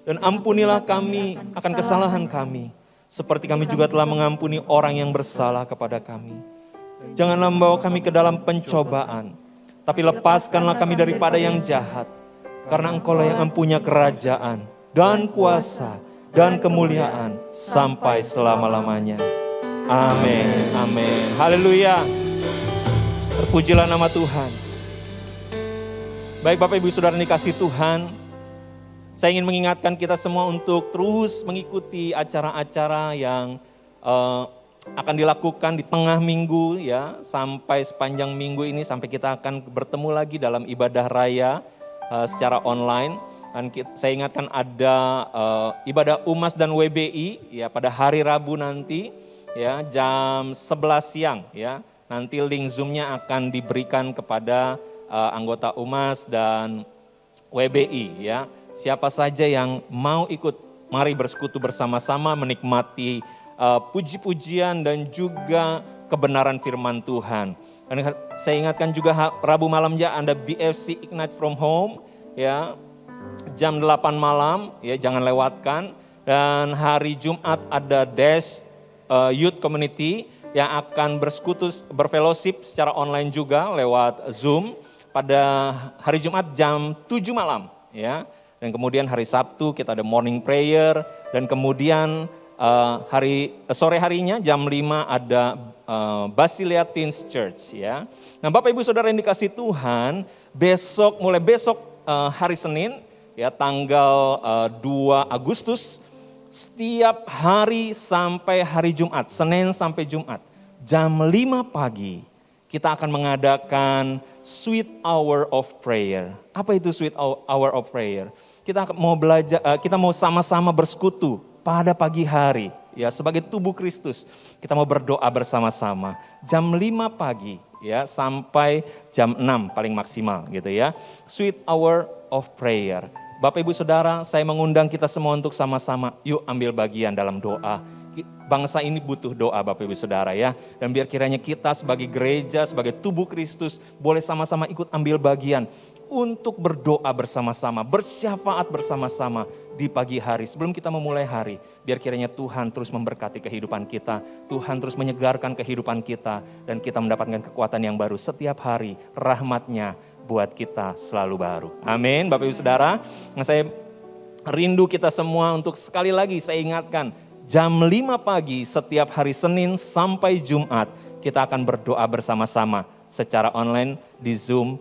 dan ampunilah kami akan kesalahan kami, seperti kami juga telah mengampuni orang yang bersalah kepada kami. Janganlah membawa kami ke dalam pencobaan, tapi lepaskanlah kami daripada yang jahat. Karena Engkau-lah yang mempunyai kerajaan dan kuasa dan kemuliaan sampai selama-lamanya. Amin, amin. Haleluya. Terpujilah nama Tuhan. Baik Bapak Ibu Saudara dikasihi Tuhan, saya ingin mengingatkan kita semua untuk terus mengikuti acara-acara yang akan dilakukan di tengah minggu ya, sampai sepanjang minggu ini, sampai kita akan bertemu lagi dalam ibadah raya secara online. Dan saya ingatkan ada ibadah UMAS dan WBI ya pada hari Rabu nanti ya jam 11 siang ya. Nanti link Zoom-nya akan diberikan kepada anggota UMAS dan WBI ya. Siapa saja yang mau ikut, mari bersekutu bersama-sama menikmati puji-pujian dan juga kebenaran firman Tuhan. Dan saya ingatkan juga Rabu malam ya ada BFC Ignite from Home ya jam 8 malam ya, jangan lewatkan. Dan hari Jumat ada Dash Youth Community yang akan bersekutu berfellowship secara online juga lewat Zoom pada hari Jumat jam 7 malam ya. Dan kemudian hari Sabtu kita ada morning prayer, dan kemudian sore harinya jam 5 ada Basilia Teens Church ya. Nah Bapak Ibu Saudara yang dikasihi Tuhan, mulai besok hari Senin ya tanggal 2 Agustus, setiap hari sampai hari Jumat, Senin sampai Jumat, jam 5 pagi kita akan mengadakan Sweet Hour of Prayer. Apa itu Sweet Hour of Prayer? Kita mau belajar, kita mau sama-sama bersekutu pada pagi hari ya sebagai tubuh Kristus. Kita mau berdoa bersama-sama jam 5 pagi ya sampai jam 6 paling maksimal gitu ya. Sweet Hour of Prayer. Bapak Ibu Saudara, saya mengundang kita semua untuk sama-sama yuk ambil bagian dalam doa. Bangsa ini butuh doa Bapak Ibu Saudara ya. Dan biar kiranya kita sebagai gereja, sebagai tubuh Kristus boleh sama-sama ikut ambil bagian untuk berdoa bersama-sama, bersyafaat bersama-sama di pagi hari sebelum kita memulai hari. Biar kiranya Tuhan terus memberkati kehidupan kita, Tuhan terus menyegarkan kehidupan kita, dan kita mendapatkan kekuatan yang baru setiap hari. Rahmat-Nya buat kita selalu baru. Amin Bapak Ibu Saudara. Nah, saya rindu kita semua untuk sekali lagi saya ingatkan, jam 5 pagi setiap hari Senin sampai Jumat kita akan berdoa bersama-sama secara online di Zoom,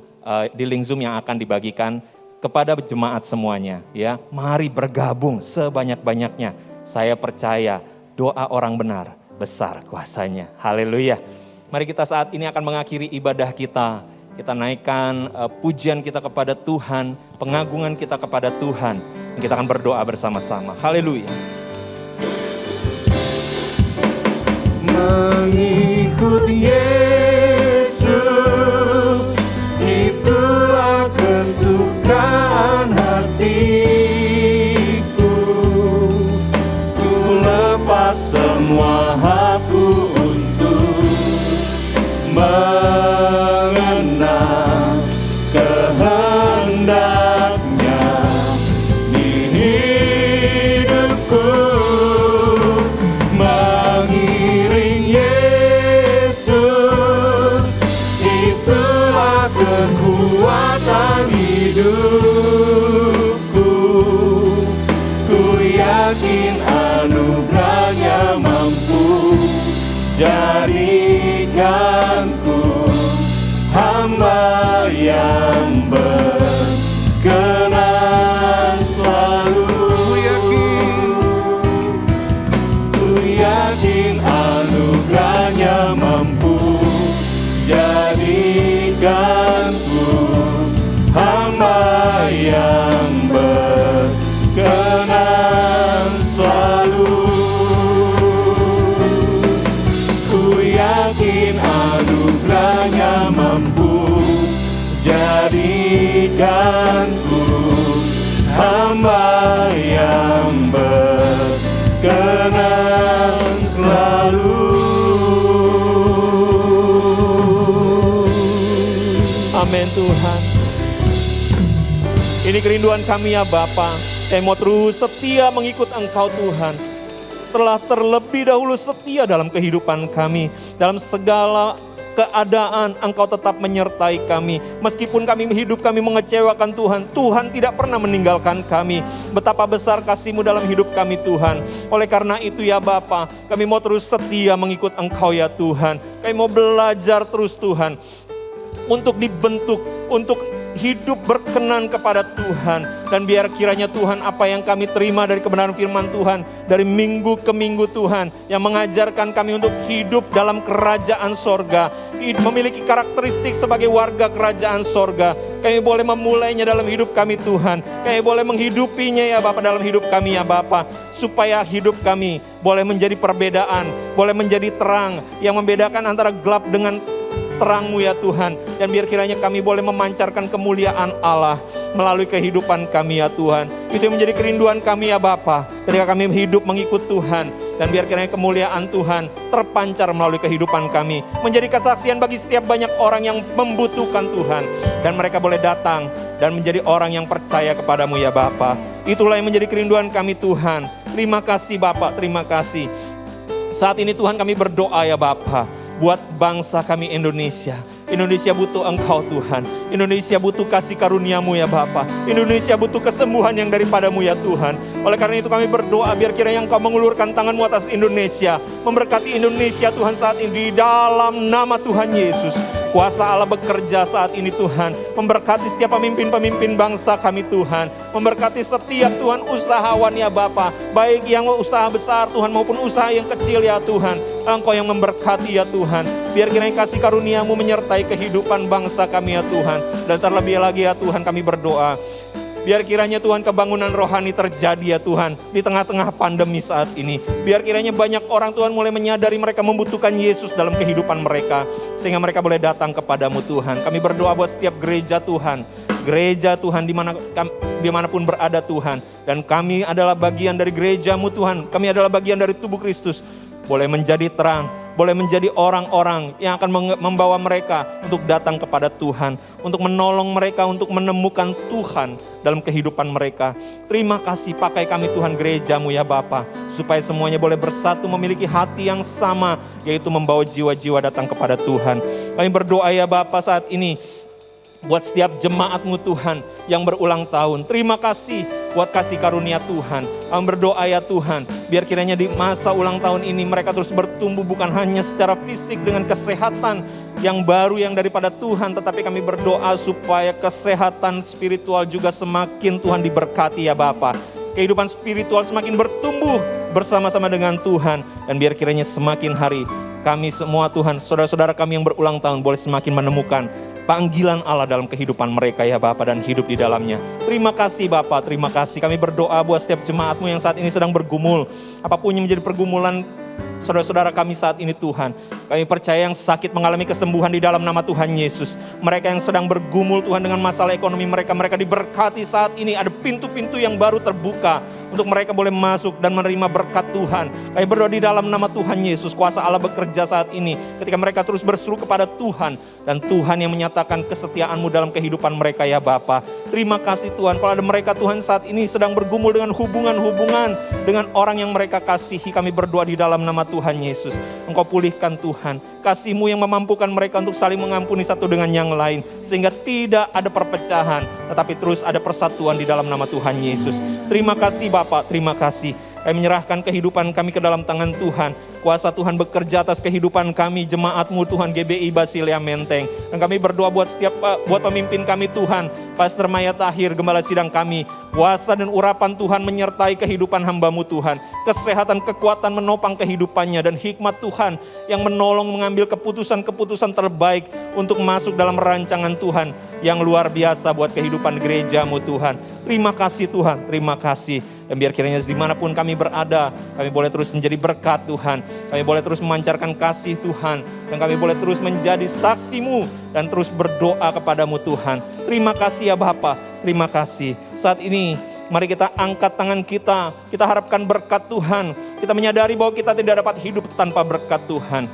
di link Zoom yang akan dibagikan kepada jemaat semuanya ya. Mari bergabung sebanyak-banyaknya. Saya percaya doa orang benar besar kuasanya. Haleluya. Mari kita saat ini akan mengakhiri ibadah kita. Kita naikkan pujian kita kepada Tuhan, pengagungan kita kepada Tuhan. Dan kita akan berdoa bersama-sama. Haleluya. Mengikut Yesus, itulah kesukaan hatiku. Ku lepas semua hakku untuk mengenal kehendaknya di hidupku. Mengiring Yesus, itulah kekuatan hidupku. Ku yakin anugerahnya mampu jadikanku hamba yang berkenan selalu. Ku yakin anugerahnya mampu yang berkenan selalu. Ku yakin anugerahnya mampu jadikanku hamba yang berkenan selalu. Amin Tuhan. Ini kerinduan kami ya Bapa. Kami mau terus setia mengikut Engkau Tuhan. Telah terlebih dahulu setia dalam kehidupan kami. Dalam segala keadaan Engkau tetap menyertai kami. Meskipun hidup kami mengecewakan Tuhan, Tuhan tidak pernah meninggalkan kami. Betapa besar kasih-Mu dalam hidup kami Tuhan. Oleh karena itu ya Bapa, kami mau terus setia mengikut Engkau ya Tuhan. Kami mau belajar terus Tuhan, untuk dibentuk, untuk hidup berkenan kepada Tuhan. Dan biar kiranya Tuhan, apa yang kami terima dari kebenaran firman Tuhan dari minggu ke minggu Tuhan, yang mengajarkan kami untuk hidup dalam kerajaan sorga, memiliki karakteristik sebagai warga kerajaan sorga. Kami boleh memulainya dalam hidup kami Tuhan. Kami boleh menghidupinya ya Bapa dalam hidup kami ya Bapa, supaya hidup kami boleh menjadi perbedaan, boleh menjadi terang yang membedakan antara gelap dengan terang-Mu ya Tuhan. Dan biar kiranya kami boleh memancarkan kemuliaan Allah melalui kehidupan kami ya Tuhan. Itu yang menjadi kerinduan kami ya Bapa, ketika kami hidup mengikut Tuhan. Dan biar kiranya kemuliaan Tuhan terpancar melalui kehidupan kami, menjadi kesaksian bagi setiap banyak orang yang membutuhkan Tuhan. Dan mereka boleh datang dan menjadi orang yang percaya kepadamu ya Bapa. Itulah yang menjadi kerinduan kami Tuhan. Terima kasih Bapa, terima kasih. Saat ini Tuhan kami berdoa ya Bapa, buat bangsa kami Indonesia. Indonesia butuh Engkau Tuhan. Indonesia butuh kasih karunia-Mu ya Bapa. Indonesia butuh kesembuhan yang daripada-Mu ya Tuhan. Oleh karena itu kami berdoa, biar kiranya Engkau mengulurkan tangan-Mu atas Indonesia, memberkati Indonesia Tuhan saat ini di dalam nama Tuhan Yesus. Kuasa Allah bekerja saat ini Tuhan, memberkati setiap pemimpin-pemimpin bangsa kami Tuhan, memberkati setiap Tuhan usahawan ya Bapa, baik yang usaha besar Tuhan maupun usaha yang kecil ya Tuhan. Engkau yang memberkati ya Tuhan. Biar kiranya kasih karunia-Mu menyertai kehidupan bangsa kami ya Tuhan. Dan terlebih lagi ya Tuhan kami berdoa, biar kiranya Tuhan kebangunan rohani terjadi ya Tuhan di tengah-tengah pandemi saat ini. Biar kiranya banyak orang Tuhan mulai menyadari mereka membutuhkan Yesus dalam kehidupan mereka, sehingga mereka boleh datang kepadamu Tuhan. Kami berdoa buat setiap gereja Tuhan, dimanapun berada Tuhan. Dan kami adalah bagian dari gereja-Mu Tuhan, kami adalah bagian dari tubuh Kristus. Boleh menjadi terang, boleh menjadi orang-orang yang akan membawa mereka untuk datang kepada Tuhan, untuk menolong mereka, untuk menemukan Tuhan dalam kehidupan mereka. Terima kasih, pakai kami Tuhan gereja-Mu ya Bapa, supaya semuanya boleh bersatu memiliki hati yang sama, yaitu membawa jiwa-jiwa datang kepada Tuhan. Kami berdoa ya Bapa saat ini, buat setiap jemaat-Mu Tuhan yang berulang tahun. Terima kasih buat kasih karunia Tuhan. Kami berdoa ya Tuhan, biar kiranya di masa ulang tahun ini mereka terus bertumbuh, bukan hanya secara fisik dengan kesehatan yang baru yang daripada Tuhan, tetapi kami berdoa supaya kesehatan spiritual juga semakin Tuhan diberkati ya Bapa. Kehidupan spiritual semakin bertumbuh bersama-sama dengan Tuhan. Dan biar kiranya semakin hari kami semua Tuhan, saudara-saudara kami yang berulang tahun boleh semakin menemukan panggilan Allah dalam kehidupan mereka ya Bapa, dan hidup di dalamnya. Terima kasih Bapa, terima kasih. Kami berdoa buat setiap jemaat-Mu yang saat ini sedang bergumul, apapun yang menjadi pergumulan saudara-saudara kami saat ini Tuhan. Kami percaya yang sakit mengalami kesembuhan di dalam nama Tuhan Yesus. Mereka yang sedang bergumul Tuhan dengan masalah ekonomi mereka diberkati saat ini. Ada pintu-pintu yang baru terbuka untuk mereka boleh masuk dan menerima berkat Tuhan. Kami berdoa di dalam nama Tuhan Yesus, kuasa Allah bekerja saat ini ketika mereka terus berseru kepada Tuhan, dan Tuhan yang menyatakan kesetiaan-Mu dalam kehidupan mereka ya Bapa. Terima kasih Tuhan, kalau ada mereka Tuhan saat ini sedang bergumul dengan hubungan-hubungan dengan orang yang mereka kasihi, kami berdoa di dalam nama Tuhan Yesus, Engkau pulihkan Tuhan, kasih-Mu yang memampukan mereka untuk saling mengampuni satu dengan yang lain, sehingga tidak ada perpecahan, tetapi terus ada persatuan di dalam nama Tuhan Yesus. Terima kasih Bapa, terima kasih. Kami menyerahkan kehidupan kami ke dalam tangan Tuhan. Kuasa Tuhan bekerja atas kehidupan kami, jemaat-Mu Tuhan, GBI Basilea Menteng. Dan kami berdoa buat buat pemimpin kami Tuhan, Pastor Maya Tahir, Gembala Sidang kami. Kuasa dan urapan Tuhan menyertai kehidupan hamba-Mu Tuhan. Kesehatan, kekuatan menopang kehidupannya, dan hikmat Tuhan yang menolong mengambil keputusan-keputusan terbaik untuk masuk dalam rancangan Tuhan yang luar biasa buat kehidupan gereja-Mu Tuhan. Terima kasih Tuhan, terima kasih. Dan biar kiranya dimanapun kami berada, kami boleh terus menjadi berkat Tuhan. Kami boleh terus memancarkan kasih Tuhan. Dan kami boleh terus menjadi saksi-Mu dan terus berdoa kepada-Mu Tuhan. Terima kasih ya Bapa, terima kasih. Saat ini mari kita angkat tangan kita harapkan berkat Tuhan. Kita menyadari bahwa kita tidak dapat hidup tanpa berkat Tuhan.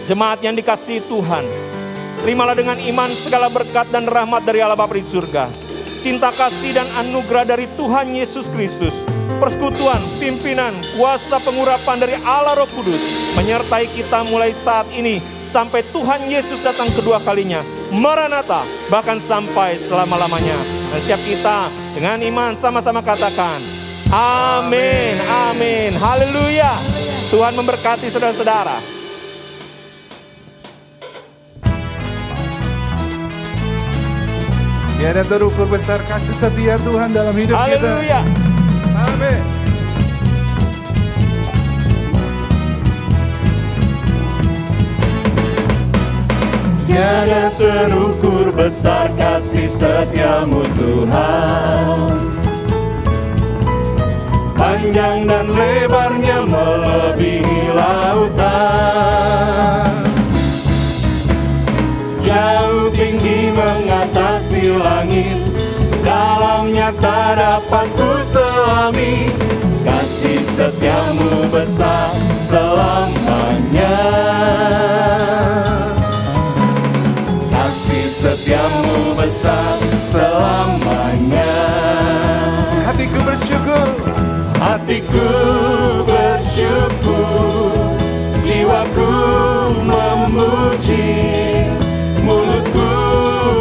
Jemaat yang dikasihi Tuhan, terimalah dengan iman segala berkat dan rahmat dari Allah Bapa di surga. Cinta kasih dan anugerah dari Tuhan Yesus Kristus, persekutuan, pimpinan, kuasa pengurapan dari Allah Roh Kudus menyertai kita mulai saat ini sampai Tuhan Yesus datang kedua kalinya. Maranatha, bahkan sampai selama-lamanya. Dan setiap kita dengan iman sama-sama katakan, amin, amin, haleluya. Tuhan memberkati saudara-saudara. Tiada terukur besar kasih setia Tuhan dalam hidup kita. Haleluya. Amin. Tiada terukur besar kasih setia-Mu Tuhan. Panjang dan lebarnya melebihi lautan. Jauh tinggi mengatasi langit, dalamnya tak dapat ku selami. Kasih setia-Mu besar selamanya. Kasih setia-Mu besar selamanya. Hatiku bersyukur, hatiku bersyukur, jiwaku memuji, mulutku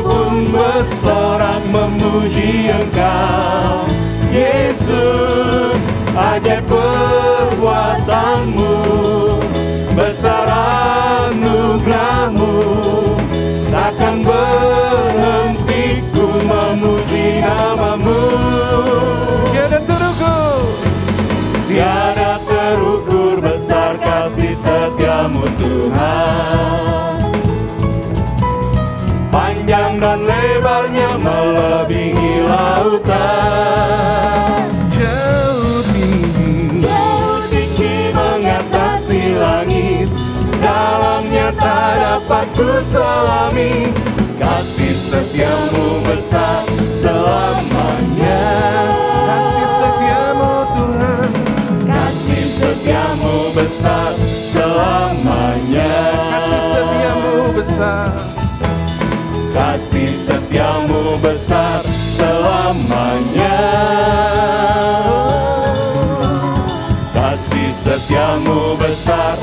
pun bersorak memuji Engkau. Yesus, ajaib perbuatan-Mu, besar anugerah-Mu, takkan berhenti ku memuji nama-Mu. tiada terukur, Tiada terukur besar kasih setia-Mu Tuhan. Panjang dan lebarnya melebihi lautan. jauh Tinggi mengatasi langit, dalamnya tak dapat ku selami. Kasih setia-Mu besar selamanya. kasih setia-Mu Tuhan, Kasih setia-Mu besar selamanya. kasih setia-Mu besar, Kasih setia-Mu besar selamanya. Kasih setia-Mu besar